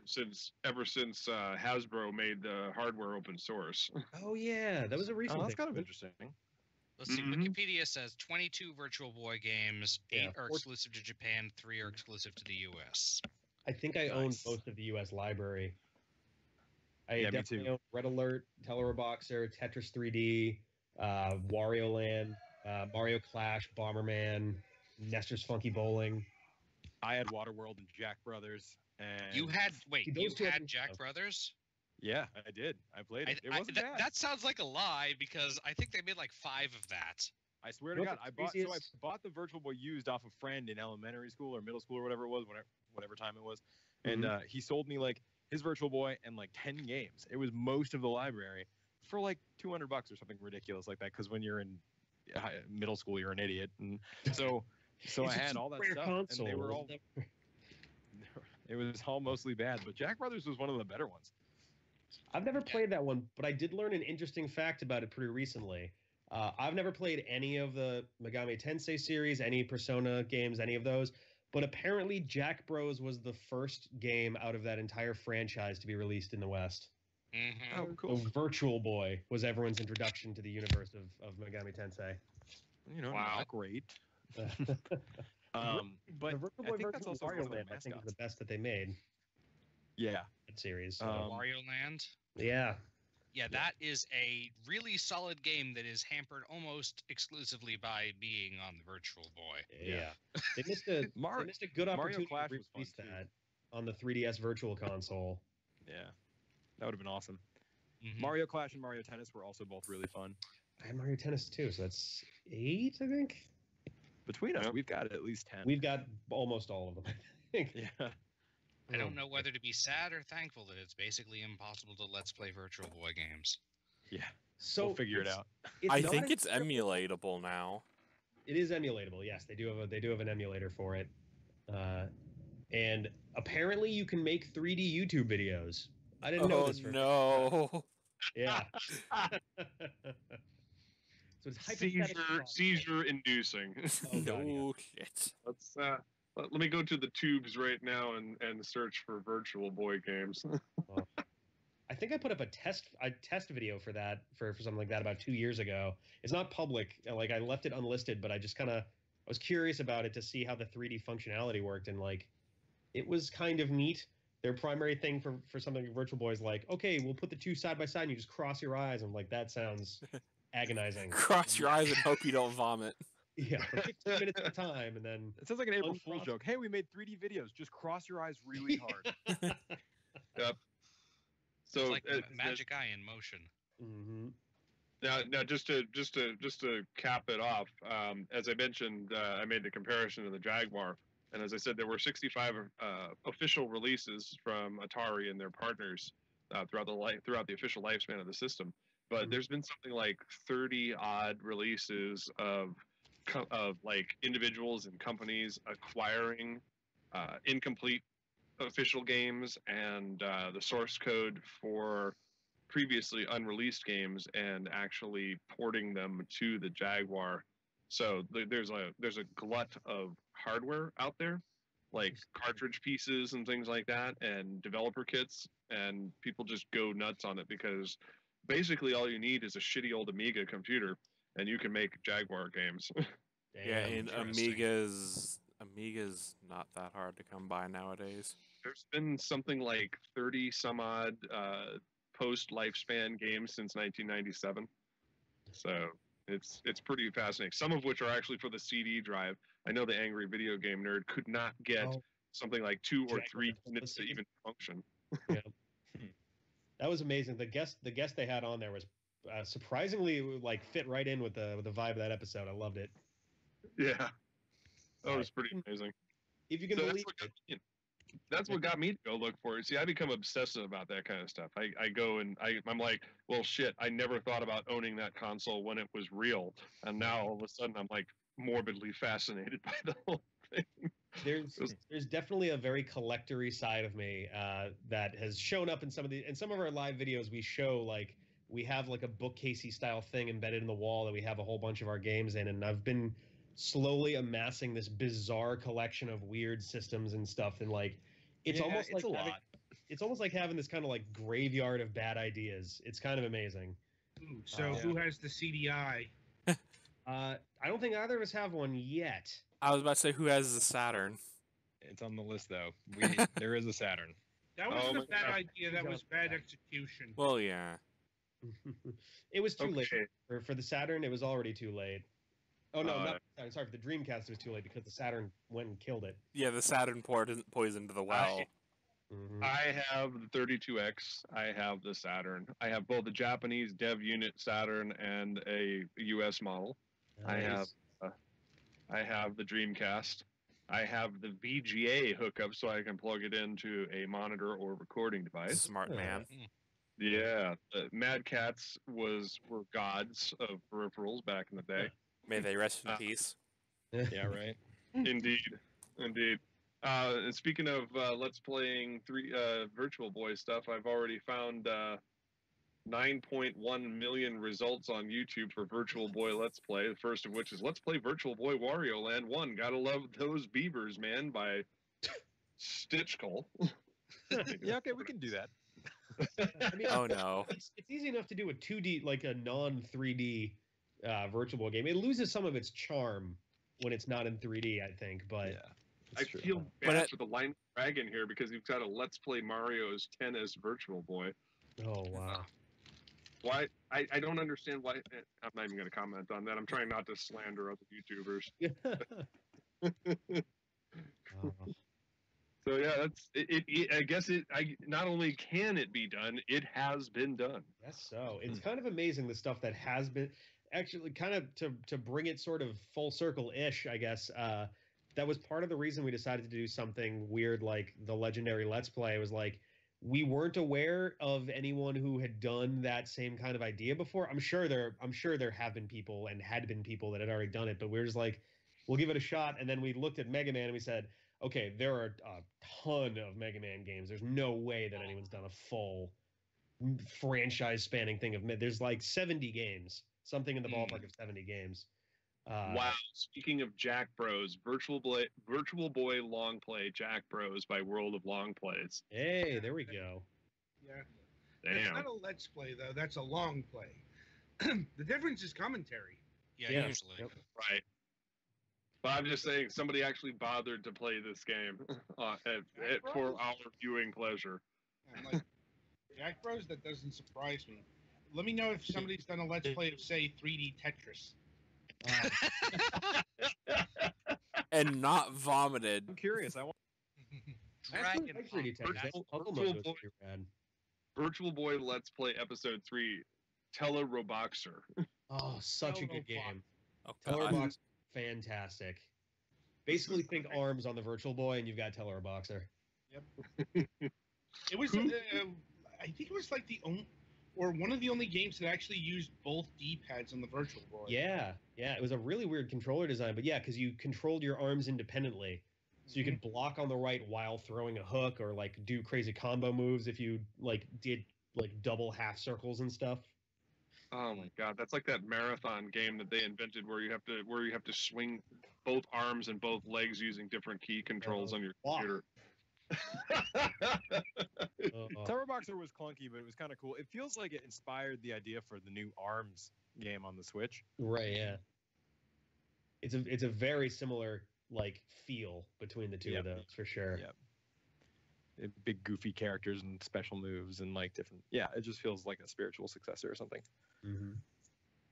Speaker 1: since Hasbro made the hardware open source.
Speaker 7: Oh, yeah. That was a recent
Speaker 8: Oh, that's
Speaker 7: thing.
Speaker 8: kind of interesting.
Speaker 5: Let's see.
Speaker 1: Mhm.
Speaker 5: Wikipedia says 22 Virtual Boy games,
Speaker 7: Yeah,
Speaker 5: 8 are exclusive to Japan, 3 are exclusive to the U.S.
Speaker 7: I think I own
Speaker 8: Nice.
Speaker 7: most of the U.S. library. I
Speaker 8: Yeah, me
Speaker 7: definitely
Speaker 8: too.
Speaker 7: own Red Alert, Teller Boxer, Tetris 3D, Wario Land, Mario Clash, Bomberman, Nestor's Funky Bowling.
Speaker 8: I had Waterworld and Jack Brothers, and
Speaker 5: You had
Speaker 7: See,
Speaker 5: you
Speaker 7: those two I
Speaker 5: had
Speaker 7: didn't
Speaker 5: Jack
Speaker 7: have.
Speaker 5: Brothers?
Speaker 8: yeah, I did. I played it. It wasn't bad.
Speaker 5: That sounds like a lie because I think they made like 5 of that.
Speaker 8: I swear
Speaker 7: You
Speaker 8: to
Speaker 7: know
Speaker 8: God,
Speaker 7: what the
Speaker 8: I
Speaker 7: craziest-
Speaker 8: bought the Virtual Boy used off a friend in elementary school or middle school or whatever it was, whatever time it was, and he sold me like his Virtual Boy and like 10 games. It was most of the library for like $200 or something ridiculous like that. Because when you're in middle school, you're an idiot, and so I
Speaker 7: It's a
Speaker 8: had all that
Speaker 7: two-player
Speaker 8: stuff,
Speaker 7: console.
Speaker 8: and they were all. It was all mostly bad, but Jack Brothers was one of the better ones.
Speaker 7: I've never played that one, but I did learn an interesting fact about it pretty recently. I've never played any of the Megami Tensei series, any Persona games, any of those. But apparently, Jack Bros was the first game out of that entire franchise to be released in the West.
Speaker 5: Mm-hmm.
Speaker 8: Oh, cool.
Speaker 7: So Virtual Boy was everyone's introduction to the universe of Megami Tensei.
Speaker 8: You know,
Speaker 1: Wow.
Speaker 8: not great.
Speaker 7: The
Speaker 8: But
Speaker 7: Virtual
Speaker 8: I
Speaker 7: Boy
Speaker 8: think that's
Speaker 7: Virtual
Speaker 8: also one
Speaker 7: Mario
Speaker 8: of their
Speaker 7: Land, I think, is the
Speaker 8: mascots.
Speaker 7: best that they made.
Speaker 8: Yeah.
Speaker 7: That series. So.
Speaker 5: Wario Land.
Speaker 7: Yeah.
Speaker 5: Yeah, that is a really solid game that is hampered almost exclusively by being on the Virtual Boy.
Speaker 7: Yeah. They missed a they missed a good
Speaker 8: Mario
Speaker 7: opportunity
Speaker 8: Clash
Speaker 7: to
Speaker 8: was fun,
Speaker 7: release
Speaker 8: too.
Speaker 7: that on the 3DS Virtual Console.
Speaker 8: Yeah. That would have been awesome.
Speaker 5: Mhm.
Speaker 8: Mario Clash and Mario Tennis were also both really fun.
Speaker 7: I have Mario Tennis too, so that's 8, I think.
Speaker 8: Between us,
Speaker 1: Yep.
Speaker 8: we've got at least 10.
Speaker 7: We've got almost all of them, I think.
Speaker 8: Yeah.
Speaker 5: I don't know whether to be sad or thankful that it's basically impossible to Let's Play Virtual Boy games.
Speaker 8: Yeah.
Speaker 7: So
Speaker 8: We'll figure it
Speaker 7: it's-
Speaker 8: out.
Speaker 7: it's
Speaker 2: I
Speaker 7: not
Speaker 2: think
Speaker 7: a
Speaker 2: it's
Speaker 7: terrible-
Speaker 2: emulatable now.
Speaker 7: It is emulatable. Yes, they do have an emulator for it, and apparently you can make 3D YouTube videos. I didn't know
Speaker 2: Oh
Speaker 7: this.
Speaker 2: no!
Speaker 7: Yeah. So it's hypothetically possible.
Speaker 1: Seizure inducing.
Speaker 7: Oh, God, yeah.
Speaker 2: No shit.
Speaker 1: Let's let me go to the tubes right now and search for Virtual Boy games.
Speaker 7: I think I put up a test video for that for something like that about 2 years ago. It's not public. Like I left it unlisted, but I just I was curious about it to see how the 3D functionality worked, and like it was kind of neat. Their primary thing for something like Virtual Boy is like, okay, we'll put the two side by side and you just cross your eyes. I'm like, that sounds agonizing.
Speaker 2: Cross your eyes and hope you don't vomit.
Speaker 7: Yeah, for 15 minutes at a time, and then
Speaker 8: It sounds like an April Fool's
Speaker 7: Uncross-
Speaker 8: joke. Hey, we made 3D videos. Just cross your eyes really hard.
Speaker 1: So
Speaker 5: It's like Magic Eye in motion.
Speaker 7: hmm
Speaker 1: now just to cap it off, as I mentioned, I made the comparison to the Jaguar, and as I said, there were 65 official releases from Atari and their partners throughout the official lifespan of the system. But there's been something like 30 odd releases of like individuals and companies acquiring incomplete official games and the source code for previously unreleased games and actually porting them to the Jaguar. So there's a glut of hardware out there, like cartridge pieces and things like that, and developer kits, and people just go nuts on it because basically all you need is a shitty old Amiga computer, and you can make Jaguar games.
Speaker 2: Yeah,
Speaker 7: Damn.
Speaker 2: and Amiga's not that hard to come by nowadays.
Speaker 1: There's been something like 30 some odd post lifespan games since 1997. So it's pretty fascinating. Some of which are actually for the CD drive. I know the angry video game nerd could not get
Speaker 7: Oh.
Speaker 1: something like 2 or
Speaker 7: Jaguar
Speaker 1: 3 units to
Speaker 7: Simplicity.
Speaker 1: even function.
Speaker 7: That was amazing. The guest they had on there was surprisingly like fit right in with the vibe of that episode. I loved it.
Speaker 1: Yeah, that was pretty amazing.
Speaker 7: If you can
Speaker 1: So
Speaker 7: believe
Speaker 1: that's what got me to go look for it. See, I become obsessive about that kind of stuff. I go and I'm like, well, shit, I never thought about owning that console when it was real, and now all of a sudden I'm like morbidly fascinated by the whole thing.
Speaker 7: There's definitely a very collectory side of me that has shown up in some of our live videos. We show like we have like a bookcasey style thing embedded in the wall that we have a whole bunch of our games in, and I've been slowly amassing this bizarre collection of weird systems and stuff, and like it's almost like having this kind of like graveyard of bad ideas. It's kind of amazing.
Speaker 3: Ooh, so who has the CDI?
Speaker 7: I don't think either of us have one yet.
Speaker 2: I was about to say, who has the Saturn?
Speaker 8: It's on the list though. There is a Saturn.
Speaker 3: That wasn't
Speaker 1: Oh
Speaker 3: a bad
Speaker 1: my
Speaker 3: idea. That was bad execution.
Speaker 2: Well, yeah.
Speaker 7: It was too late
Speaker 1: Okay.
Speaker 7: for the Saturn. It was already too late. Oh no,
Speaker 1: Uh,
Speaker 7: not sorry. For the Dreamcast, it was too late because the Saturn went and killed it.
Speaker 2: Yeah, the Saturn poisoned the well.
Speaker 7: Mhm.
Speaker 1: I have the 32X. I have the Saturn. I have both the Japanese dev unit Saturn and a US model. I have the Dreamcast. I have the VGA hookup so I can plug it into a monitor or recording device.
Speaker 2: Smart man.
Speaker 1: Yeah, Mad Cats were gods of peripherals back in the day.
Speaker 2: May they rest in peace.
Speaker 8: Yeah, right.
Speaker 1: Indeed, indeed. And speaking of Let's Playing Virtual Boy stuff, I've already found 9.1 million results on YouTube for Virtual Boy Let's Play. The first of which is Let's Play Virtual Boy Wario Land 1. Gotta love those beavers, man, by Stitchkull.
Speaker 8: Yeah, okay, we can do that.
Speaker 7: I mean,
Speaker 2: Oh no.
Speaker 7: it's easy enough to do a 2D, like a non-3D Virtual Boy game. It loses some of its charm when it's not in 3D, I think. But
Speaker 1: I
Speaker 8: true.
Speaker 1: feel
Speaker 2: But
Speaker 1: bad for the Line Dragon here because you've got a Let's Play Mario's Tennis Virtual Boy.
Speaker 7: oh wow.
Speaker 1: Why? I don't understand why. I'm not even going to comment on that. I'm trying not to slander other YouTubers.
Speaker 7: Oh.
Speaker 1: So yeah, that's it. I guess not only can it be done, it has been done.
Speaker 7: Yes, so it's kind of amazing the stuff that has been actually kind of to bring it sort of full circle-ish, I guess. That was part of the reason we decided to do something weird like the legendary Let's Play. It was like we weren't aware of anyone who had done that same kind of idea before. I'm sure there have been people and had been people that had already done it, but we're just like, we'll give it a shot. And then we looked at Mega Man and we said, okay, there are a ton of Mega Man games. There's no way that anyone's done a full franchise-spanning thing of there's like 70 games, something in the ballpark of 70 games.
Speaker 1: Wow. Speaking of Jack Bros, Virtual Boy Long Play Jack Bros by World of Long Plays.
Speaker 7: Hey, there we go.
Speaker 3: Yeah. That's
Speaker 1: Damn.
Speaker 3: not a let's play though. That's a long play. The difference is commentary.
Speaker 5: Yeah,
Speaker 7: Yeah.
Speaker 5: usually.
Speaker 7: Yep.
Speaker 1: Right. But I'm just saying, somebody actually bothered to play this game for our viewing pleasure.
Speaker 3: I'm like, Jack Bros, that doesn't surprise me. Let me know if somebody's done a let's play of, say, 3D Tetris.
Speaker 2: And not vomited.
Speaker 8: I'm curious. I want.
Speaker 5: Dragon
Speaker 7: I like 3D
Speaker 5: Pump.
Speaker 7: Tetris. Uncle
Speaker 1: Virtual
Speaker 7: Mojo
Speaker 1: Boy-
Speaker 7: is pretty rad.
Speaker 1: Virtual Boy Let's Play Episode 3, Teleroboxer.
Speaker 7: Oh, such a good
Speaker 3: Telerobox.
Speaker 7: game.
Speaker 2: Oh, God.
Speaker 7: Telerobox, fantastic. Basically, think ARMS on the Virtual Boy, and you've got Teleroboxer.
Speaker 3: It was, I think it was like the only, or one of the only games that actually used both D-pads on the Virtual Boy.
Speaker 7: Yeah, it was a really weird controller design, but yeah, because you controlled your arms independently, so you could block on the right while throwing a hook, or like do crazy combo moves if you like did like double half circles and stuff.
Speaker 1: Oh my god, that's like that marathon game that they invented where you have to swing both arms and both legs using different key controls on your
Speaker 7: Wow.
Speaker 1: computer.
Speaker 8: Terrorboxer was clunky, but it was kind of cool. It feels like it inspired the idea for the new ARMS game on the Switch.
Speaker 7: Right, yeah. It's a very similar like feel between the two of those for sure.
Speaker 8: Yep. Big goofy characters and special moves and like different. Yeah, it just feels like a spiritual successor or something.
Speaker 7: Mm-hmm.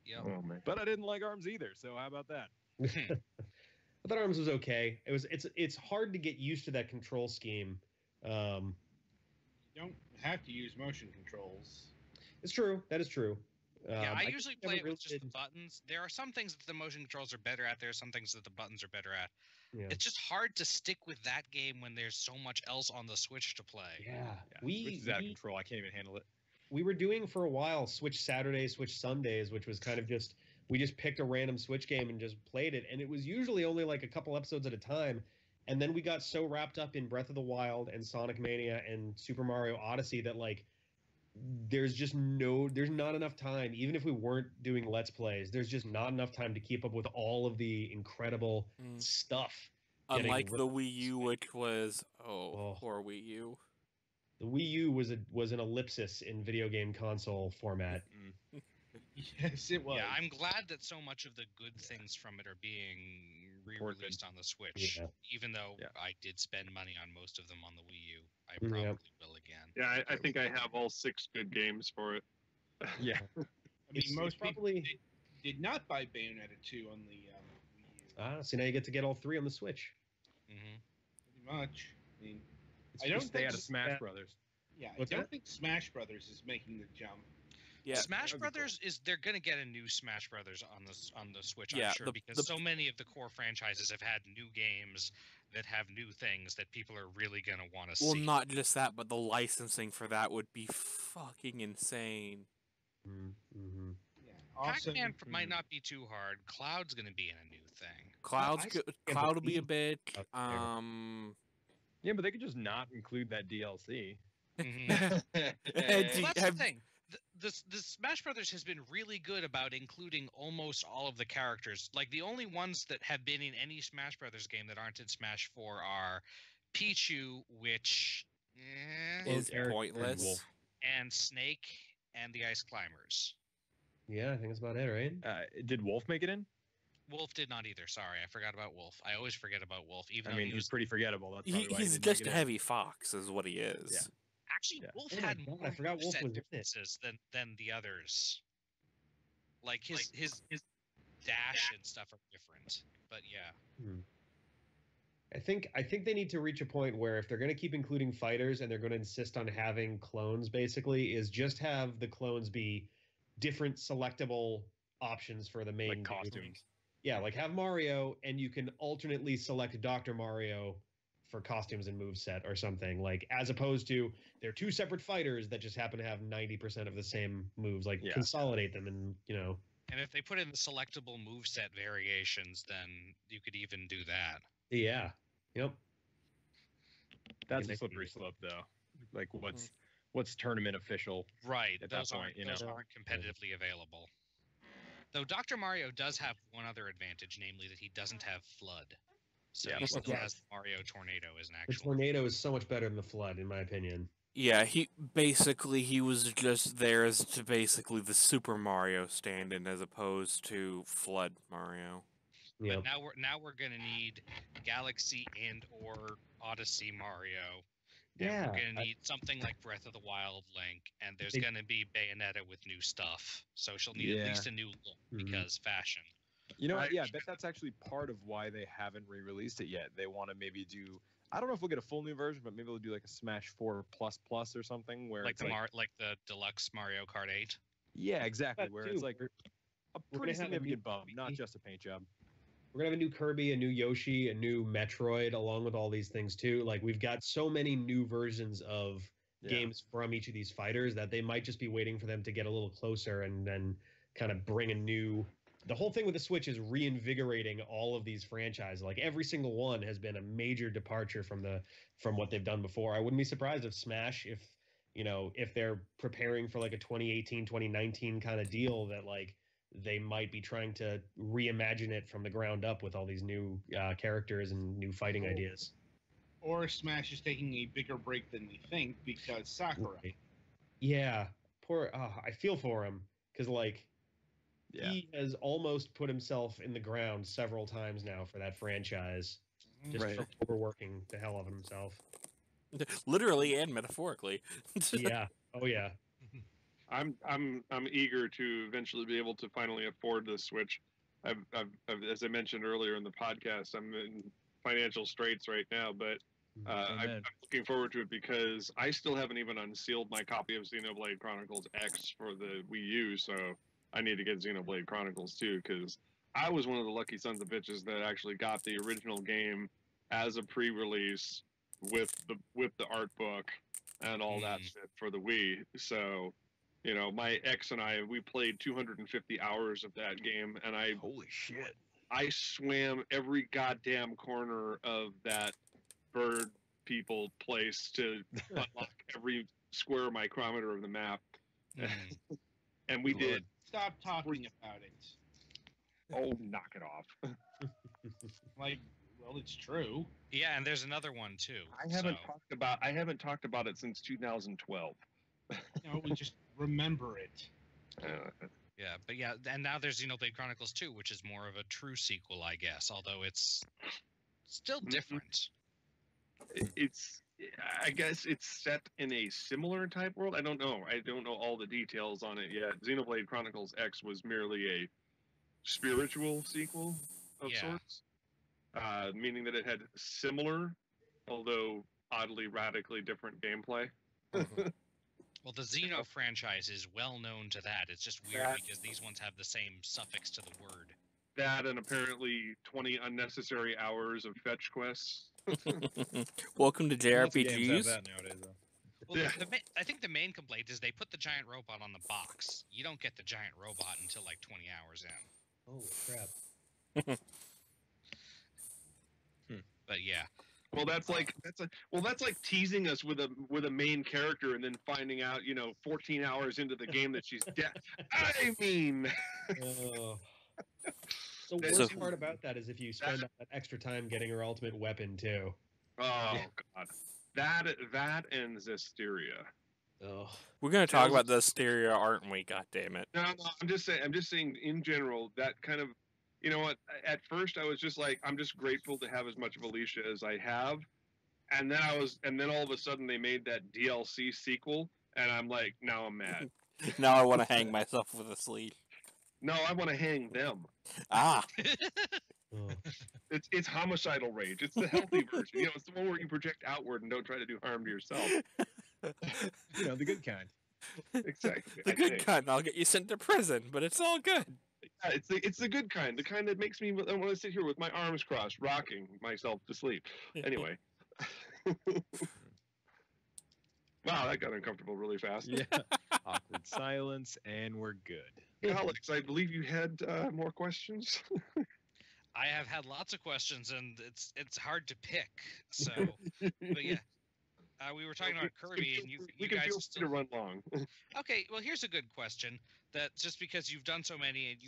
Speaker 5: Yep.
Speaker 1: Oh man.
Speaker 8: But I didn't like ARMS either, so how about that?
Speaker 7: I thought ARMS was okay. It's hard to get used to that control scheme.
Speaker 3: You don't have to use motion controls.
Speaker 7: It's true. That is true.
Speaker 5: Yeah, I
Speaker 7: just
Speaker 5: usually
Speaker 7: never
Speaker 5: play it
Speaker 7: really
Speaker 5: with just the
Speaker 7: did-
Speaker 5: buttons. There are some things that the motion controls are better at. There are some things that the buttons are better at.
Speaker 7: Yeah.
Speaker 5: It's just hard to stick with that game when there's so much else on the Switch to play.
Speaker 7: Yeah.
Speaker 8: Yeah, Switch is out of control. I can't even handle it.
Speaker 7: We were doing for a while Switch Saturdays, Switch Sundays, which was kind of just we just picked a random Switch game and just played it, and it was usually only like a couple episodes at a time. And then we got so wrapped up in Breath of the Wild and Sonic Mania and Super Mario Odyssey that like there's not enough time. Even if we weren't doing Let's Plays, there's just not enough time to keep up with all of the incredible stuff.
Speaker 2: Unlike the Wii U, which was poor Wii U.
Speaker 7: The Wii U was an ellipsis in video game console format.
Speaker 3: Yes, it was.
Speaker 5: Yeah, I'm glad that so much of the good things from it are being re-released on the Switch.
Speaker 7: Yeah.
Speaker 5: Even though
Speaker 8: Yeah.
Speaker 5: I did spend money on most of them on the Wii U, I probably will again.
Speaker 1: Yeah, I think I have all 6 good games for it.
Speaker 8: Yeah.
Speaker 3: I mean, most people did not buy Bayonetta 2 on the Wii U.
Speaker 7: So now you get to get all 3 on the Switch.
Speaker 5: Mm-hmm.
Speaker 3: Pretty much. I mean,
Speaker 8: It's
Speaker 3: I don't
Speaker 8: just they
Speaker 3: think
Speaker 8: had a Smash Brothers.
Speaker 3: Yeah,
Speaker 7: What's
Speaker 3: I don't
Speaker 7: that?
Speaker 3: think Smash Brothers is making the jump.
Speaker 2: Yeah,
Speaker 5: Smash
Speaker 8: that'd be cool.
Speaker 5: Brothers they're gonna get a new Smash Brothers on the Switch,
Speaker 2: Yeah,
Speaker 5: I'm sure, because so many of the core franchises have had new games that have new things that people are really gonna want to
Speaker 2: well,
Speaker 5: see.
Speaker 2: not just that, but the licensing for that would be fucking insane.
Speaker 7: Mm-hmm.
Speaker 3: Yeah. Also,
Speaker 5: Pac-Man might not be too hard. Cloud's gonna be in a new thing.
Speaker 2: Cloud will be a bit.
Speaker 8: Yeah, but they could just not include that DLC.
Speaker 5: Mhm.
Speaker 2: Do
Speaker 5: Well,
Speaker 2: you
Speaker 5: that's
Speaker 2: have-
Speaker 5: the thing. The Smash Brothers has been really good about including almost all of the characters. Like the only ones that have been in any Smash Brothers game that aren't in Smash 4 are Pichu, which
Speaker 2: is
Speaker 8: Eric
Speaker 2: pointless.
Speaker 8: Wolf.
Speaker 5: and Snake and the Ice Climbers.
Speaker 7: Yeah, I think that's about it, right?
Speaker 8: Did Wolf make it in?
Speaker 5: Wolf did not either. Sorry, I forgot about Wolf. I always forget about Wolf, even
Speaker 8: I
Speaker 5: though
Speaker 8: mean,
Speaker 5: he
Speaker 8: he's
Speaker 5: was
Speaker 8: pretty forgettable. That's probably why he
Speaker 2: He's
Speaker 8: didn't
Speaker 2: just
Speaker 8: make
Speaker 2: a
Speaker 8: it in.
Speaker 2: heavy fox, is what he is.
Speaker 8: Yeah.
Speaker 5: actually
Speaker 8: Yeah.
Speaker 5: Wolf
Speaker 7: Oh my
Speaker 5: had
Speaker 7: God,
Speaker 5: more
Speaker 7: I forgot Wolf
Speaker 5: moveset
Speaker 7: was in it.
Speaker 5: differences than the others. Like his dash and stuff are different. But yeah.
Speaker 7: I think they need to reach a point where if they're going to keep including fighters and they're going to insist on having clones, basically, is just have the clones be different selectable options for the main
Speaker 8: Like
Speaker 7: dude.
Speaker 8: costumes.
Speaker 7: Yeah, like have Mario and you can alternately select Dr. Mario for costumes and moveset or something. Like as opposed to they're 2 separate fighters that just happen to have 90% of the same moves. Like
Speaker 8: Yeah.
Speaker 7: consolidate them and
Speaker 5: And if they put in the selectable moveset variations, then you could even do that.
Speaker 7: yeah. Yep.
Speaker 8: That's
Speaker 7: Yeah,
Speaker 8: a slippery slope, though. Like, what's tournament official?
Speaker 5: Right.
Speaker 8: At that
Speaker 5: Those
Speaker 8: point,
Speaker 5: aren't
Speaker 8: you
Speaker 5: those
Speaker 8: know.
Speaker 5: aren't competitively available. Though Dr. Mario does have one other advantage, namely that he doesn't have flood. So
Speaker 8: Yeah,
Speaker 5: he still
Speaker 7: yes.
Speaker 5: has the Mario Tornado as an
Speaker 7: The
Speaker 5: actual.
Speaker 7: tornado is so much better than the flood, in my opinion.
Speaker 2: Yeah, he was just there as to basically the Super Mario stand-in as opposed to Flood Mario.
Speaker 7: Yep.
Speaker 5: But now we're gonna need Galaxy and or Odyssey Mario. And
Speaker 7: Yeah,
Speaker 5: we're gonna need something like Breath of the Wild Link, and there's
Speaker 7: They-
Speaker 5: gonna be Bayonetta with new stuff. So she'll need
Speaker 8: Yeah.
Speaker 5: at least a new look
Speaker 7: Mhm.
Speaker 5: because fashion.
Speaker 8: You know what?
Speaker 1: Right.
Speaker 8: Yeah, I bet that's actually part of why they haven't re-released it yet. They want to maybe do. I don't know if we'll get a full new version, but maybe they'll do like a Smash 4 Plus Plus or something where
Speaker 5: Like
Speaker 8: it's
Speaker 5: like the deluxe Mario Kart 8.
Speaker 8: yeah, exactly,
Speaker 7: That
Speaker 8: where
Speaker 7: too.
Speaker 8: it's like a
Speaker 7: gonna
Speaker 8: pretty
Speaker 7: have a
Speaker 8: significant
Speaker 7: new
Speaker 8: bump, not
Speaker 7: Kirby.
Speaker 8: just a paint job.
Speaker 7: We're gonna have a new Kirby, a new Yoshi, a new Metroid, along with all these things too. Like we've got so many new versions of
Speaker 8: Yeah.
Speaker 7: games from each of these fighters that they might just be waiting for them to get a little closer and then kind of bring a new. The whole thing with the Switch is reinvigorating all of these franchises. Like every single one has been a major departure from what they've done before. I wouldn't be surprised if Smash, if they're preparing for like a 2018, 2019 kind of deal, that like they might be trying to reimagine it from the ground up with all these new characters and new fighting ideas.
Speaker 3: Or Smash is taking a bigger break than we think because Sakura.
Speaker 7: Right. Yeah, poor. I feel for him because like
Speaker 8: Yeah.
Speaker 7: he has almost put himself in the ground several times now for that franchise, just
Speaker 8: Right.
Speaker 7: for overworking the hell out of himself.
Speaker 2: Literally and metaphorically.
Speaker 7: Yeah. Oh yeah.
Speaker 1: I'm eager to eventually be able to finally afford the Switch. I've as I mentioned earlier in the podcast, I'm in financial straits right now, but I'm
Speaker 8: Amen.
Speaker 1: looking forward to it because I still haven't even unsealed my copy of Xenoblade Chronicles X for the Wii U, so I need to get Xenoblade Chronicles too, because I was one of the lucky sons of bitches that actually got the original game as a pre-release with the art book and all that shit for the Wii. So You know, my ex and I, we played 250 hours of that game, and
Speaker 8: Holy shit.
Speaker 1: I swam every goddamn corner of that bird people place to unlock every square micrometer of the map.
Speaker 5: Mm.
Speaker 1: And we
Speaker 8: Good
Speaker 1: did.
Speaker 8: lord.
Speaker 3: Stop talking about it.
Speaker 1: Oh, knock it off.
Speaker 3: Like, well, it's true.
Speaker 5: Yeah, and there's another one too.
Speaker 1: I haven't talked about it since 2012.
Speaker 3: You know, we just remember it.
Speaker 5: Yeah, but yeah, and now there's Xenoblade Chronicles 2, which is more of a true sequel, I guess, although it's still different.
Speaker 1: It's, I guess it's set in a similar type world. I don't know. I don't know all the details on it yet. Xenoblade Chronicles X was merely a spiritual sequel of
Speaker 5: Yeah.
Speaker 1: sorts, meaning that it had similar, although oddly radically different gameplay.
Speaker 5: Well, the Xeno franchise is well known to that. It's just weird
Speaker 1: That-
Speaker 5: because these ones have the same suffix to the word.
Speaker 1: That and apparently 20 unnecessary hours of fetch quests.
Speaker 2: Welcome to
Speaker 8: Lots of games have
Speaker 2: JRPGs.
Speaker 8: that nowadays, though.
Speaker 5: Well,
Speaker 1: Yeah.
Speaker 5: I think the main complaint is they put the giant robot on the box. You don't get the giant robot until like 20 hours in.
Speaker 7: Holy crap.
Speaker 5: But yeah,
Speaker 1: Well, that's like teasing us with a main character and then finding out, 14 hours into the game that she's dead. I mean,
Speaker 7: Oh. The
Speaker 1: So-
Speaker 7: worst part about that is if you spend that extra time getting her ultimate weapon too.
Speaker 1: oh god, that and Zestiria.
Speaker 7: Oh.
Speaker 2: We're gonna talk about the stereo, aren't we? God damn it!
Speaker 1: No, I'm just saying in general that kind of, you know what? At first I was just like, I'm just grateful to have as much of Alicia as I have, and then all of a sudden they made that DLC sequel, and I'm like, now I'm mad.
Speaker 2: Now I want to hang myself with a sleeve.
Speaker 1: No, I want to hang them.
Speaker 2: Ah,
Speaker 7: Oh.
Speaker 1: It's homicidal rage. It's the healthy version. It's the one where you project outward and don't try to do harm to yourself.
Speaker 8: The good kind.
Speaker 1: Exactly.
Speaker 2: the
Speaker 1: I
Speaker 2: good
Speaker 1: think.
Speaker 2: kind. I'll get you sent to prison, but it's all good.
Speaker 1: Yeah, it's the good kind, the kind that makes me want to sit here with my arms crossed, rocking myself to sleep. Anyway. Wow, that got uncomfortable really fast.
Speaker 8: Yeah. Awkward silence, and we're good.
Speaker 1: Alex, I believe you had more questions.
Speaker 5: I have had lots of questions, and it's hard to pick. So, but yeah, we were talking about Kirby, and you
Speaker 1: we can
Speaker 5: guys
Speaker 1: feel
Speaker 5: are
Speaker 1: free
Speaker 5: still
Speaker 1: to run long.
Speaker 5: okay. Well, here's a good question. That just because you've done so many, and